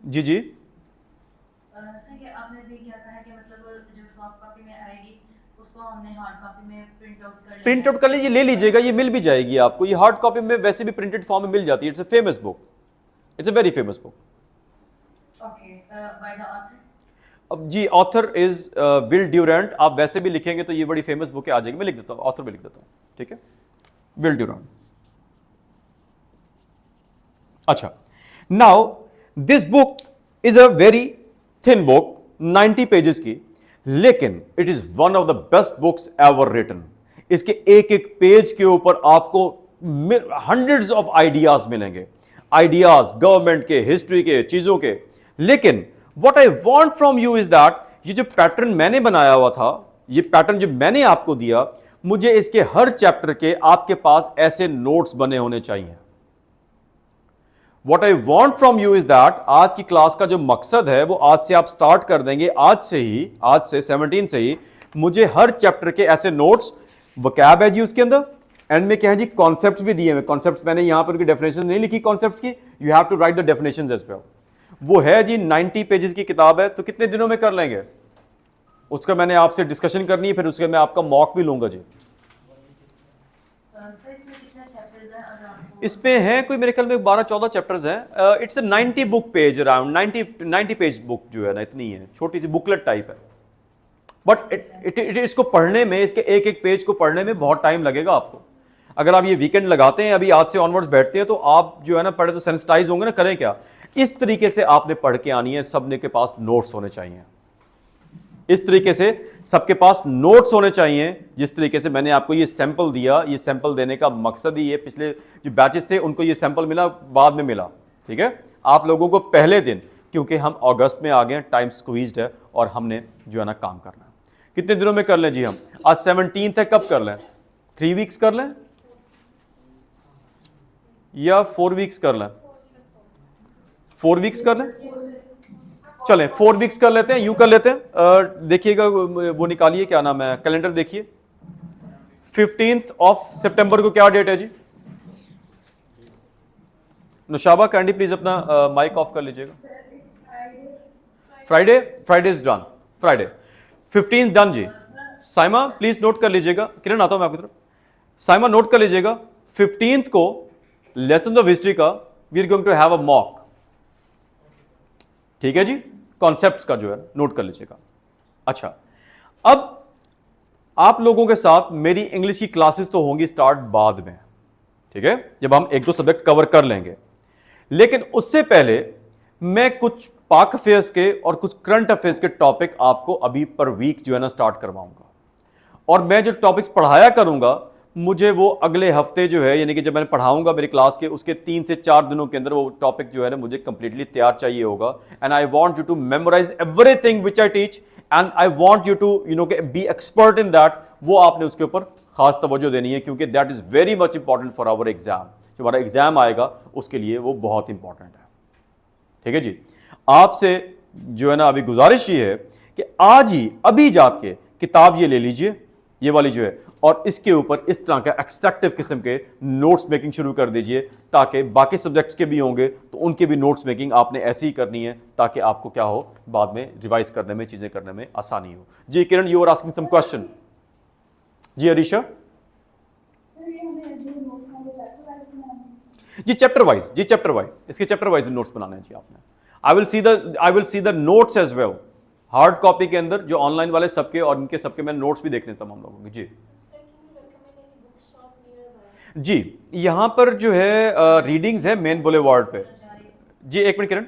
जी जी सर, ये आपने भी क्या कहा कि मतलब जो सॉफ्ट कॉपी में आएगी उसको हमने हार्ड कॉपी में प्रिंट आउट कर लीजिए, ले लीजिएगा, ये मिल भी जाएगी आपको। ये हार्ड कॉपी में वैसे भी प्रिंटेड फॉर्म में मिल जाती है। It's a famous book, it's a very famous book. Okay, by the author? अब जी ऑथर इज विल ड्यूरेंट। आप वैसे भी लिखेंगे तो ये बड़ी फेमस बुक है, आ जाएगी। मैं लिख देता हूँ, ऑथर भी लिख देता हूँ, ठीक है, विल ड्यूरेंट। अच्छा, now this book is a very thin book, 90 pages की, लेकिन it is one of the best books ever written. इसके एक एक पेज के ऊपर आपको हंड्रेड्स ऑफ आइडियाज मिलेंगे, आइडियाज गवर्नमेंट के, हिस्ट्री के, चीजों के। लेकिन what I want from you is that ये जो पैटर्न मैंने बनाया हुआ था, ये पैटर्न जो मैंने आपको दिया, मुझे इसके हर चैप्टर के आपके पास ऐसे नोट्स बने होने चाहिए। What I want from you is that आज की क्लास का जो मकसद है वो आज से आप स्टार्ट कर देंगे, आज से 17 से ही मुझे हर चैप्टर के ऐसे नोट्स, वोकैब है जी उसके अंदर, एंड में क्या है जी, कॉन्सेप्ट्स भी दिए हुए। कॉन्सेप्ट्स मैंने यहां पर उनकी डेफिनेशन नहीं लिखी कॉन्सेप्ट्स की, you have to write the definitions as well. वो है जी 90 पेजेस की किताब है, तो कितने दिनों में कर लेंगे उसका मैंने आपसे डिस्कशन करनी है, फिर उसके मैं आपका मॉक भी लूंगा जी। सर इसमें कितने चैप्टर्स हैं अगर आपको? इसमें है कोई मेरे ख्याल में 12-14 चैप्टर्स हैं। It's 90 book page, around 90 page book जो है ना, इतनी है, छोटी सी बुकलेट टाइप है। बट इसको पढ़ने में, इसके एक एक पेज को पढ़ने में बहुत टाइम लगेगा आपको। अगर आप ये वीकेंड लगाते हैं, अभी आज से ऑनवर्ड्स बैठते हैं, तो आप जो है ना पढ़े तो सेंसिटाइज होंगे ना, करें क्या, इस तरीके से आपने पढ़ के आनी है। सबने के पास नोट्स होने चाहिए, इस तरीके से सबके पास नोट्स होने चाहिए। जिस तरीके से मैंने आपको ये सैंपल दिया, ये सैंपल देने का मकसद ही ये, पिछले जो बैचेस थे उनको ये सैंपल मिला, बाद में मिला, ठीक है, आप लोगों को पहले दिन, क्योंकि हम अगस्त में आ गए, टाइम स्क्वीज्ड है और हमने जो है ना काम करना है। कितने दिनों में कर लें जी हम? आज 17 है, कब कर लें? 3 वीक्स कर लें या 4 वीक्स कर लें? 4 वीक्स कर लें, चलें 4 वीक्स कर लेते हैं, यूं कर लेते हैं। देखिएगा वो निकालिए, क्या नाम है, कैलेंडर देखिए। 15 सितंबर को क्या डेट है जी? नुशाबा कैंडी प्लीज अपना माइक ऑफ कर लीजिएगा। Friday is done, Friday 15 done जी। साइमा प्लीज नोट कर लीजिएगा, किरण आता हूं मैं आपकी तरफ। साइमा नोट कर लीजिएगा, 15 को लेसन ऑफ हिस्ट्री का we are going to have a mock, ठीक है जी, कॉन्सेप्ट्स का जो है नोट कर लीजिएगा। अच्छा, अब आप लोगों के साथ मेरी इंग्लिश की क्लासेस तो होंगी स्टार्ट बाद में, ठीक है, जब हम 1-2 सब्जेक्ट कवर कर लेंगे। लेकिन उससे पहले मैं कुछ पाक अफेयर्स के और कुछ करंट अफेयर्स के टॉपिक आपको अभी पर वीक जो है ना स्टार्ट करवाऊंगा। और मैं जो टॉपिक्स पढ़ाया करूंगा, मुझे वो अगले हफ्ते जो है, यानी कि जब मैं पढ़ाऊंगा मेरी क्लास के, उसके 3 से 4 दिनों के अंदर वो टॉपिक जो है ना मुझे कंप्लीटली तैयार चाहिए होगा। And I want you to memorize everything which I teach, and I want you to be expert in that. वो आपने उसके ऊपर खास तवज्जो देनी है, क्योंकि that is very much important for our exam. जो हमारा एग्जाम आएगा उसके लिए वो बहुत इंपॉर्टेंट है, ठीक है जी। आपसे जो है ना अभी गुजारिश ये है कि आज ही अभी जाके किताब ये ले लीजिए, ये वाली जो है, और इसके ऊपर इस तरह का एक्सट्रैक्टिव किस्म के नोट्स मेकिंग शुरू कर दीजिए, ताकि बाकी सब्जेक्ट्स के भी होंगे तो उनके भी नोट्स मेकिंग आपने ऐसी ही करनी है, ताकि आपको क्या हो, बाद में रिवाइज करने में, चीजें करने में आसानी हो। जी Kiran, you are asking some question. जी अरीशा जी, चैप्टर वाइज इसके चैप्टर वाइज नोट्स बनाने हैं जी आपने। I will see the notes as well, hard copy के अंदर जो ऑनलाइन वाले सबके और इनके सबके मैं नोट्स भी देख लेता हूं हम लोगों के। जी यहां पर जो है रीडिंग्स है मेन बुलेवार्ड पे जी। एक मिनट किरण,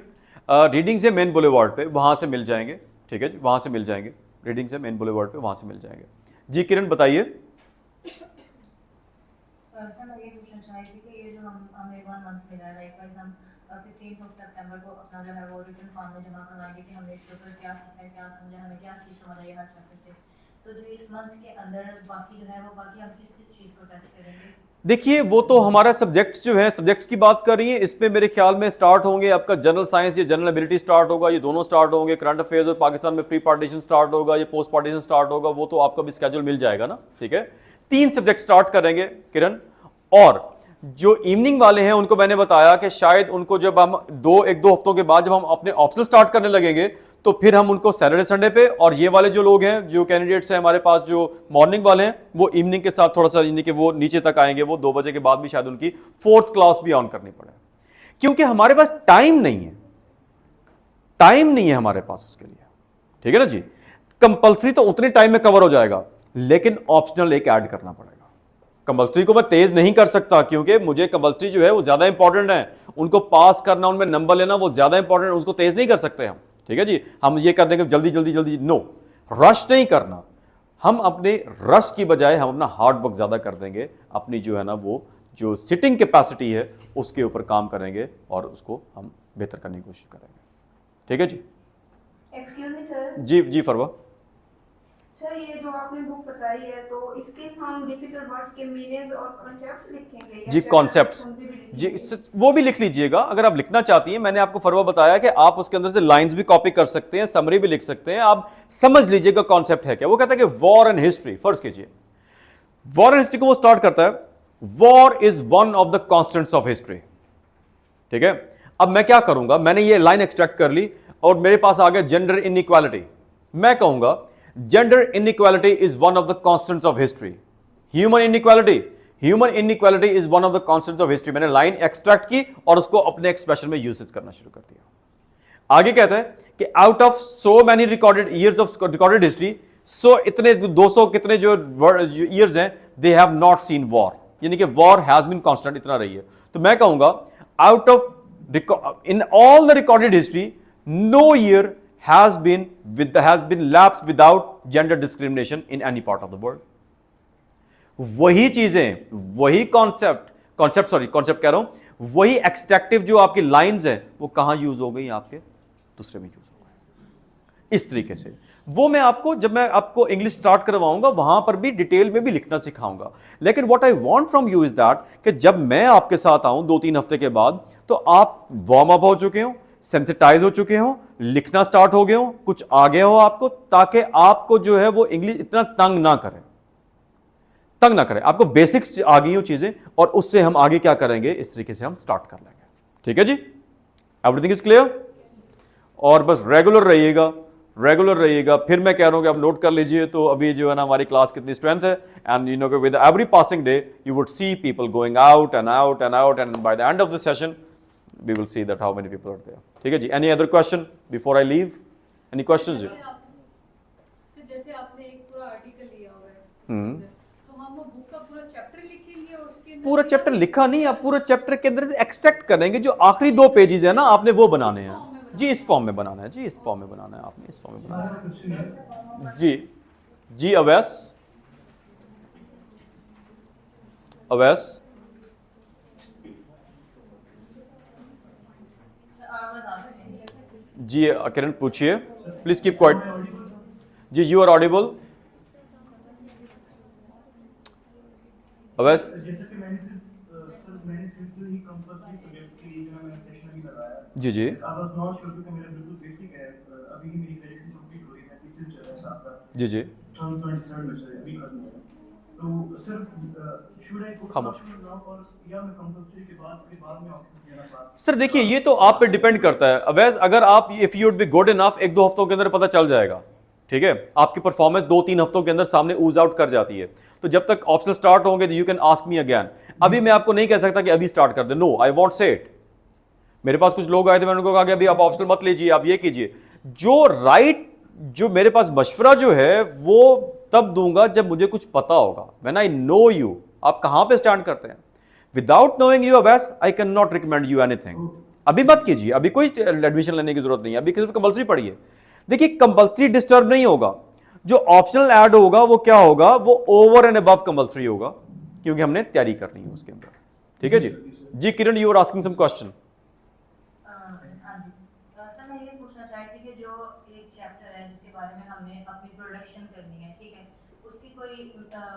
रीडिंग्स है मेन बुलेवार्ड पे, वहां से मिल जाएंगे, ठीक है जी, वहां से मिल जाएंगे। रीडिंग्स है मेन बुलेवार्ड पे, वहां से मिल जाएंगे। जी किरण बताइए। सर मैं ये पूछना चाह रही थी कि ये जो हमें 1 मंथ मिला है, लाइक वाइज हम 15 सितंबर को अपना जो है वो रिटन फॉर्म में जमा करवाएंगे कि हमने इसके ऊपर क्या सीखा है, क्या समझा, हमें क्या चीज़ समझ आई हर चैप्टर से। तो जो इस मंथ के अंदर बाकी जो है वो बाकी हम किस किस चीज़ को टच करेंगे? देखिए वो तो हमारा सब्जेक्ट्स जो है, सब्जेक्ट्स की बात कर रही है, इस पे मेरे ख्याल में स्टार्ट होंगे आपका जनरल साइंस या जनरल एबिलिटी स्टार्ट होगा, ये दोनों स्टार्ट होंगे। करंट अफेयर्स और पाकिस्तान में प्री पार्टीशन स्टार्ट होगा, ये पोस्ट पार्टीशन स्टार्ट होगा, वो तो आपका भी स्केड्यूल मिल जाएगा ना, ठीक है। 3 सब्जेक्ट स्टार्ट करेंगे किरण, और जो इवनिंग वाले हैं उनको मैंने बताया कि शायद उनको जब हम 1-2 हफ्तों के बाद जब हम अपने ऑप्शनल स्टार्ट करने लगेंगे, तो फिर हम उनको सैटरडे संडे पे, और ये वाले जो लोग हैं, जो कैंडिडेट्स हैं हमारे पास जो मॉर्निंग वाले हैं, वो इवनिंग के साथ थोड़ा सा यानी कि वो नीचे तक आएंगे, वो 2 बजे के बाद भी शायद उनकी 4th क्लास भी ऑन करनी पड़े, क्योंकि हमारे पास टाइम नहीं है हमारे पास उसके लिए, ठीक है ना जी। कंपल्सरी तो उतने टाइम में कवर हो जाएगा, लेकिन ऑप्शनल एक ऐड करना पड़ेगा। कंपल्सरी को मैं तेज नहीं कर सकता, क्योंकि मुझे कंपल्सरी जो है वो ज्यादा इंपॉर्टेंट है, उनको पास करना, उनमें नंबर लेना वो ज्यादा इंपॉर्टेंट है, उसको तेज नहीं कर सकते हम, ठीक है जी। हम ये कर देंगे जल्दी, नो, रश नहीं करना। हम अपने रश की बजाय हम अपना हार्ड वर्क ज्यादा कर देंगे, अपनी जो है ना वो जो सिटिंग कैपेसिटी है उसके ऊपर काम करेंगे और उसको हम बेहतर करने की कोशिश करेंगे, ठीक है जी। Excuse me sir. जी जी फरवा। सर ये जो आपने बुक बताई है तो इसके हम डिफिकल्ट वर्ड्स के मीनिंग्स और कॉन्सेप्ट्स लिखेंगे या जी चैप्टर कॉन्सेप्ट्स, समरी भी जी लिखेंगे? वो भी लिख लीजिएगा अगर आप लिखना चाहती हैं। मैंने आपको फरवा बताया कि आप उसके अंदर से लाइंस भी कॉपी कर सकते हैं, समरी भी लिख सकते हैं। आप समझ लीजिएगा कॉन्सेप्ट है क्या। वो कहता है कि वॉर एंड हिस्ट्री, फर्ज कीजिए वॉर एंड हिस्ट्री को वो स्टार्ट करता है, war is one of the constants of history. ठीक है, अब मैं क्या करूंगा, मैंने ये लाइन एक्सट्रैक्ट कर ली और मेरे पास आ गया जेंडर इनइक्वालिटी। मैं कहूंगा gender inequality is one of the constants of history. Human inequality is one of the constants of history. मैंने लाइन एक्सट्रैक्ट की और उसको अपने एक्सप्रेशन में यूसेज करना शुरू कर दिया। आगे कहता है कि out of so many recorded years of recorded history, so इतने 200 कितने जो ईयर्स हैं, they have not seen war, यानी कि वॉर हैज बीन कांस्टेंट इतना रही है। तो मैं कहूंगा out of in all the recorded history, no year has been lapsed without gender discrimination in any part of the world. वही चीजें, वही कॉन्सेप्ट कह रहा हूं, वही एक्सट्रैक्टिव जो आपकी लाइंस हैं वो कहां यूज हो गई, आपके दूसरे में यूज हो गई। इस तरीके से वो मैं आपको, जब मैं आपको इंग्लिश स्टार्ट करवाऊंगा वहां पर भी डिटेल में भी लिखना सिखाऊंगा। लेकिन what I want from you is that कि जब मैं आपके साथ आऊं 2-3 हफ्ते के बाद तो आप वार्म अप हो चुके हो, सेंसिटाइज हो चुके हो, लिखना स्टार्ट हो गए हो, कुछ आ गया हो आपको, ताकि आपको जो है वो इंग्लिश इतना तंग ना करे, आपको बेसिक्स आ गई हो चीजें, और उससे हम आगे क्या करेंगे, इस तरीके से हम स्टार्ट कर लेंगे। ठीक है जी, एवरीथिंग इज क्लियर। और बस रेगुलर रहिएगा। फिर मैं कह रहा हूं कि आप नोट कर लीजिए, तो अभी जो है ना हमारी क्लास कितनी स्ट्रेंथ है, and you know with every passing day you would see people going out and by the end of the session we will see that how many people are there. ठीक है जी, any other question before I leave, any questions जी? जैसे आपने एक पूरा article लिया हुआ है, तो हम वो बुक का पूरा चैप्टर लिखेंगे और उसके अंदर पूरा चैप्टर लिखा नहीं, आप पूरा चैप्टर के अंदर से एक्सट्रैक्ट करेंगे, जो आखिरी 2 पेजेस है ना आपने वो बनाने हैं जी, इस फॉर्म में बनाना है जी, इस फॉर्म में बनाना है आपने, इस फॉर्म में बनाना है जी। जी अवैस आवाज आ सकती है? जी किरण पूछिए, प्लीज कीप क्वाइट। जी यू आर ऑडिबल अवैस। जैसे कि मैंने सिर्फ ही कंपल्सरी सब्जेक्ट्स के लिए जो मैंने सेशन अभी लगाया, जी जी आई वाज नॉट श्योर क्योंकि मेरा बिल्कुल बेसिक है, अभी ही मेरी ग्रेजुएशन कंप्लीट हुई है, थीसिस चल रहा है साथ साथ, जी जी 2023 में से अभी खत्म हुआ। तो सिर्फ शुड आई गो खामोश। नाउ और या मैं कंपल्सरी के बाद में ऑप्शन देना चाहता हूं? सर देखिए, ये तो आप पे डिपेंड करता है अवैस। अगर आप, if you would be good enough, 1-2 हफ्तों के अंदर पता चल जाएगा। ठीक है, आपकी परफॉर्मेंस 2-3 हफ्तों के अंदर सामने ऊज आउट कर जाती है, तो जब तक ऑप्शनल स्टार्ट होंगे you can ask me again. अभी मैं आपको नहीं कह सकता कि अभी स्टार्ट कर दे, नो आई वॉन्ट से इट। मेरे पास कुछ लोग आए थे, मैंने उनको कहा कि अभी आप ऑप्शनल मत लीजिए, आप ये कीजिए। जो मेरे पास मशवरा जो है वो तब दूंगा जब मुझे कुछ पता होगा, व्हेन आई नो यू। आप कहां पे स्टैंड करते हैं, without knowing you Awais I can not recommend you anything. अभी मत कीजिए, अभी कोई एडमिशन लेने की जरूरत नहीं है, अभी सिर्फ कंपल्सरी पढ़िए। देखिए कंपल्सरी डिस्टर्ब नहीं होगा, जो ऑप्शनल ऐड होगा वो क्या होगा, वो ओवर एंड अबव कंपल्सरी होगा, क्योंकि हमने तैयारी करनी है उसके अंदर। ठीक है जी। जी Kiran, you are asking some question. हाँ जी, सर मैं ये पूछना चाहती थी कि जो एक चैप्टर है जिसके बारे में हमने अपनी प्रोडक्शन करनी है, ठीक है, उसकी कोई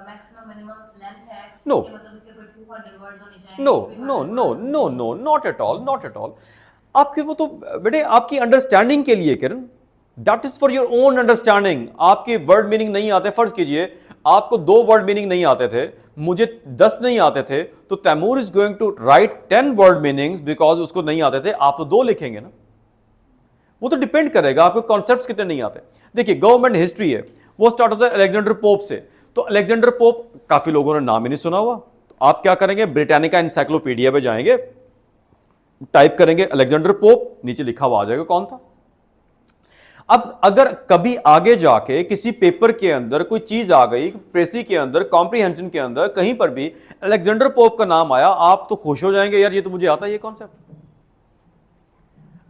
मैक्सिमम मिनिमम लेंथ है? No. कि मतलब उसके ऊपर 200 वर्ड्स होने चाहिए? नो उसमें no 100 no words? No no not at all. आपके वो तो बेटे आपकी अंडरस्टैंडिंग के लिए Kiran, that is for your own understanding. आपके वर्ड मीनिंग नहीं आते, फर्ज कीजिए आपको 2 वर्ड मीनिंग नहीं आते थे, मुझे 10 नहीं आते थे, तो Taimur is going to write 10 word meanings because उसको नहीं आते थे, आप तो 2 लिखेंगे ना। वो तो डिपेंड करेगा आपको कॉन्सेप्ट्स कितने नहीं आते। देखिए गवर्नमेंट हिस्ट्री है, वो स्टार्ट होता है अलेक्जेंडर पोप से, तो अलेक्जेंडर पोप काफी लोगों ने नाम ही नहीं सुना हुआ, तो आप क्या करेंगे, ब्रिटानिका एनसाइक्लोपीडिया पे जाएंगे, टाइप करेंगे अलेक्जेंडर पोप, नीचे लिखा हुआ आ जाएगा कौन था। अब अगर कभी आगे जाके किसी पेपर के अंदर कोई चीज आ गई, प्रेसी के अंदर, कॉम्प्रीहेंशन के अंदर, कहीं पर भी अलेक्जेंडर पोप का नाम आया, आप तो खुश हो जाएंगे, यार ये तो मुझे आता है ये कॉन्सेप्ट।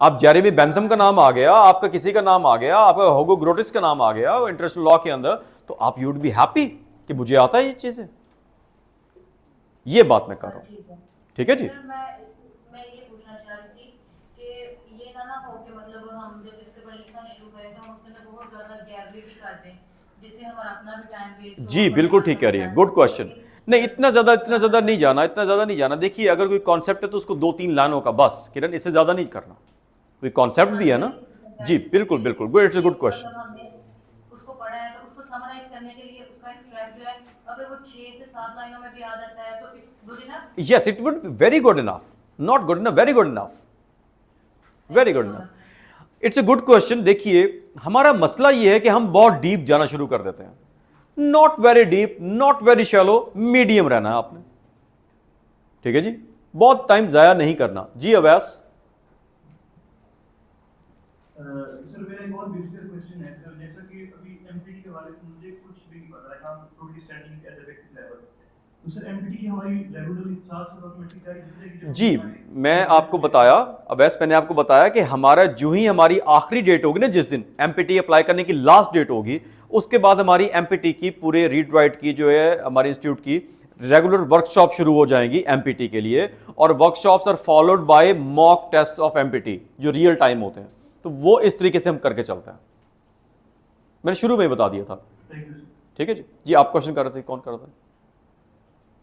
आप जेरेमी बेंथम का नाम आ गया, आपका किसी का नाम आ गया, आपका होगो ग्रोटिस का नाम आ गया इंटरनेशनल लॉ के अंदर, तो आप यू वुड बी हैप्पी कि मुझे आता है ये चीजें। ये बात मैं कर रहा हूं। ठीक है। ठीक है जी। सर मैं ये पूछना चाह रही थी कि ये ना हो कि मतलब हम जब इसके ऊपर लिखना शुरू करें तो हम उसके अंदर बहुत ज़्यादा गैलरी भी कर दें, जिससे हमारा अपना भी टाइम वेस्ट जी बिल्कुल ठीक कह रही है, गुड क्वेश्चन। नहीं, इतना ज्यादा नहीं जाना, इतना ज्यादा नहीं जाना। देखिए अगर कोई कॉन्सेप्ट है तो उसको 2-3 लाइनों का बस, किरण, इससे ज्यादा नहीं करना। कोई कॉन्सेप्ट भी है ना। जी बिल्कुल बिल्कुल, good, it's a good question. हमने उसको पढ़ा है तो उसको समराइज करने के लिए उसका स्ट्रैप जो है अगर वो 6 से 7 लाइनों में भी आ जाता है तो it's good enough. Yes, it would be very good enough, not good enough, very good enough, very good enough. It's a good question. देखिए हमारा मसला ये है कि हम बहुत डीप जाना शुरू कर देते हैं। Not very deep, not very shallow, medium रहना है आपने, ठीक है जी। बहुत टाइम जाया नहीं करना। जी अवैस। सर मेरा एक और बेसिक क्वेश्चन है सर, जैसा कि अभी एमपीटी के हवाले से मुझे कुछ भी नहीं पता है, हम totally standing at the basic level. तो सर एमपीटी की हमारी रेगुलरली साथ ऑटोमेटिक तैयारी जितने जी मैं आपको बताया अवैस, मैंने आपको बताया कि हमारा जो ही हमारी आखिरी डेट होगी ना, जिस दिन एमपीटी अप्लाई करने की लास्ट डेट होगी, उसके बाद हमारी एमपीटी की पूरे रीड राइट की जो है हमारे इंस्टीट्यूट की रेगुलर वर्कशॉप शुरू हो जाएंगी एमपीटी के लिए। और workshops are followed by mock test of MPT जो रियल टाइम होते हैं। तो वो इस तरीके से हम करके चलते हैं, मैंने शुरू में ही बता दिया था। ठीक है जी। जी आप क्वेश्चन कर रहे थे, कौन कर रहा था?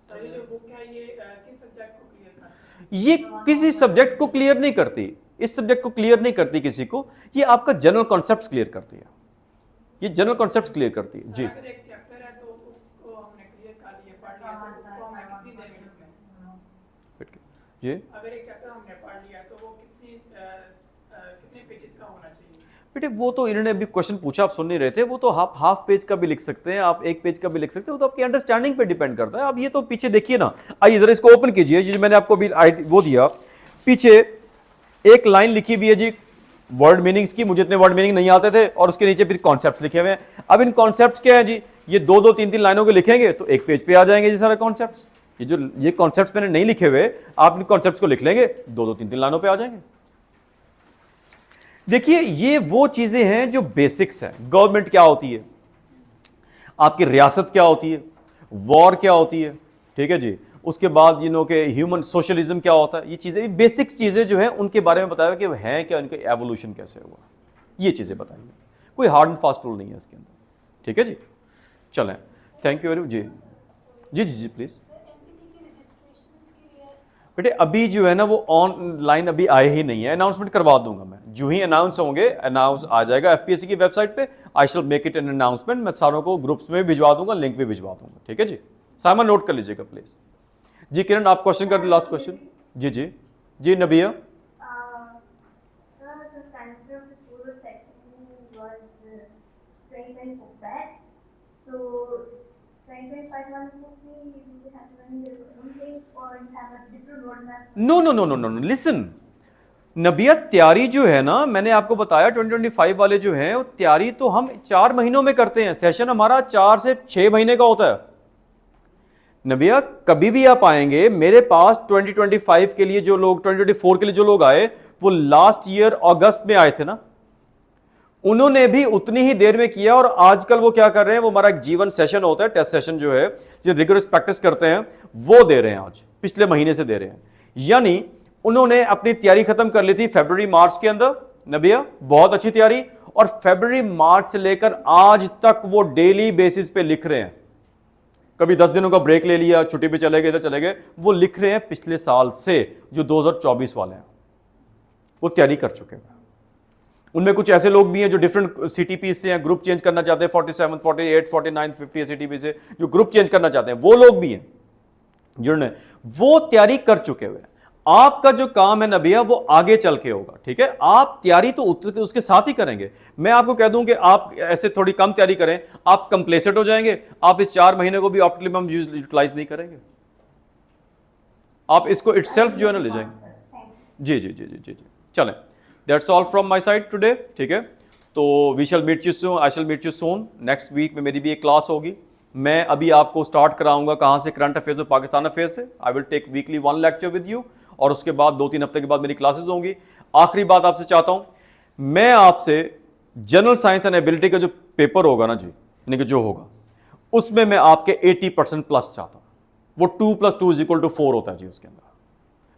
सर ये जो बुक है ये किस सब्जेक्ट को क्लियर करती है? ये किसी सब्जेक्ट को क्लियर नहीं करती, इस सब्जेक्ट को क्लियर नहीं करती किसी को, ये आपका जनरल कॉन्सेप्ट्स क्लियर करती है, ये जनरल कॉन्सेप्ट क्लियर करती है। जी अगर एक चैप्टर है तो उसको हमने क्लियर कर लिया, पढ़ लिया, तो उसको हमें कितनी देर में लिखना है? जी अगर एक चैप्टर हमने पढ़ लिया तो वो कितने पेजेस का होना चाहिए? बेटे वो तो इन्होंने अभी क्वेश्चन पूछा, आप सुन नहीं रहे थे। वो तो आप हाफ पेज का भी लिख सकते हैं, आप 1 पेज का भी लिख सकते हैं, वो तो आपकी अंडरस्टैंडिंग पे डिपेंड करता है। अब ये तो पीछे देखिए ना, आइए जरा इसको ओपन कीजिए। जो मैंने आपको अभी वो दिया, पीछे एक लाइन लिखी हुई है जी वर्ड मीनिंग्स की, मुझे इतने वर्ड मीनिंग नहीं आते थे, और उसके नीचे फिर कॉन्सेप्ट्स लिखे हुए हैं। अब इन कॉन्सेप्ट्स क्या है जी, ये 2-2, 3-3 लाइनों के लिखेंगे तो 1 पेज पे आ जाएंगे जी सारे कॉन्सेप्ट्स। ये कॉन्सेप्ट्स मैंने नहीं लिखे हुए, आप इन कॉन्सेप्ट्स को लिख लेंगे, 2-2, 3-3 लाइनों पे आ जाएंगे। देखिए ये वो चीजें हैं जो बेसिक्स हैं। गवर्नमेंट क्या होती है, आपकी रियासत क्या होती है, वॉर क्या होती है, ठीक है जी। उसके बाद के ह्यूमन सोशलिज्म क्या होता है, ये चीजें बेसिक्स चीजें जो हैं उनके बारे में बताया कि वो हैं क्या, उनका एवोल्यूशन कैसे हुआ, ये चीजें बताइए। कोई हार्ड एंड फास्ट रूल नहीं है इसके अंदर, ठीक है जी। चलें, थैंक यू वेरी मच। जी जी जी जी प्लीज। बेटे अभी जो है ना वो ऑनलाइन अभी आए ही नहीं है, अनाउंसमेंट करवा दूंगा मैं, जो ही अनाउंस होंगे, अनाउंस आ जाएगा एफपीएससी की वेबसाइट पे। I shall make it an announcement, मैं सारों को ग्रुप्स में भिजवा दूंगा, लिंक भी भिजवा दूंगा, ठीक है जी। सामान नोट कर लीजिएगा प्लीज। जी किरण आप क्वेश्चन कर दे, लास्ट क्वेश्चन। जी जी जी Nabia. No no no no no, listen Nabia, तैयारी जो है ना, मैंने आपको बताया 2025 वाले जो हैं, वो तैयारी तो हम 4 महीनों में करते हैं। सेशन हमारा 4 से 6 महीने का होता है। नबिया कभी भी आप आएंगे मेरे पास 2025 के लिए, जो लोग 2024 के लिए जो लोग आए, वो लास्ट ईयर अगस्त में आए थे ना, उन्होंने भी उतनी ही देर में किया। और आजकल वो क्या कर रहे हैं, वो हमारा एक जीवन सेशन होता है, टेस्ट सेशन जो है, जो रिगरस प्रैक्टिस करते हैं, वो दे रहे हैं, आज पिछले महीने से दे रहे हैं। यानी उन्होंने अपनी तैयारी खत्म कर ली थी फरवरी मार्च के अंदर, नबिया बहुत अच्छी तैयारी, और फरवरी मार्च से लेकर आज तक वो डेली बेसिस पे लिख रहे हैं। कभी 10 दिनों का ब्रेक ले लिया, छुट्टी पे चले गए, इधर चले गए, वो लिख रहे हैं पिछले साल से, जो 2024 वाले हैं, वो तैयारी कर चुके हैं। उनमें कुछ ऐसे लोग भी हैं जो डिफरेंट सीटीपी से हैं, ग्रुप चेंज करना चाहते हैं, 47, 48, 49, 50 सीटीपी से जो ग्रुप चेंज करना चाहते हैं, वो लोग भी हैं जिन्होंने वो तैयारी कर चुके हुए हैं। आपका जो काम है नबिया, वो आगे चल के होगा, ठीक है। आप तैयारी तो उसके साथ ही करेंगे। मैं आपको कह दूं कि आप ऐसे थोड़ी कम तैयारी करें, आप कंप्लेसेंट हो जाएंगे, आप इस 4 महीने को भी ऑप्टिमम यूटिलाइज नहीं करेंगे, आप इसको इटसेल्फ जो है ना ले जाएंगे। जी जी जी जी जी जी चलें, that's all from my side today, ठीक है। तो we shall meet you soon, I shall meet you soon. Next week में मेरी भी एक क्लास होगी। मैं अभी आपको स्टार्ट कराऊंगा कहाँ से, करंट अफेयर्स और पाकिस्तान अफेयर्स से। I will take weekly 1 lecture with you, और उसके बाद 2-3 हफ्ते के बाद मेरी क्लासेस होंगी। आखिरी बात आपसे चाहता हूं, मैं आपसे जनरल साइंस एंड एबिलिटी का जो पेपर होगा ना जी, यानी कि जो होगा, उसमें मैं आपके 80% प्लस चाहता हूं। वो 2 + 2 = 4 होता है जी उसके अंदर।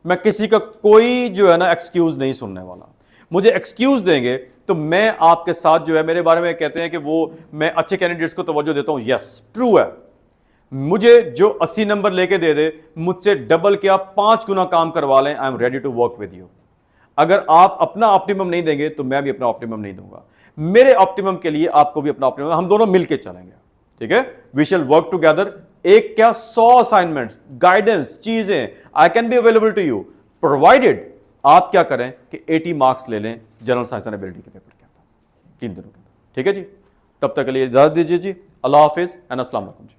मैं किसी का कोई जो है ना एक्सक्यूज नहीं सुनने वाला। मुझे एक्सक्यूज देंगे तो मैं आपके साथ जो है, मेरे बारे में कहते हैं कि वो मैं अच्छे कैंडिडेट्स को तवज्जो देता हूं, यस ट्रू है। मुझे जो 80 नंबर लेके दे दे, मुझसे डबल क्या 5 गुना काम करवा लें, I am ready to work with you. अगर आप अपना ऑप्टिमम नहीं देंगे तो मैं भी अपना ऑप्टिमम नहीं दूंगा। मेरे ऑप्टिमम के लिए आपको भी अपना ऑप्टिमम, हम दोनों मिलके चलेंगे, ठीक है। We shall work together. एक क्या 100 असाइनमेंट्स, गाइडेंस, चीजें I can be available to you, provided आप क्या करें कि 80 मार्क्स ले लें जनरल साइंस एंड एबिलिटी के पेपर के अंदर 3 दिनों के अंदर, ठीक है जी। तब तक के लिए इजाजत दीजिए जी। अल्लाह हाफिज एंड अस्सलाम वालेकुम जी।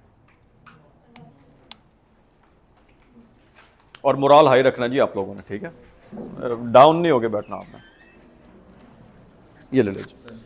और मोरल हाई रखना जी आप लोगों ने, ठीक है। डाउन नहीं होके बैठना आपने। ये ले लीजिए।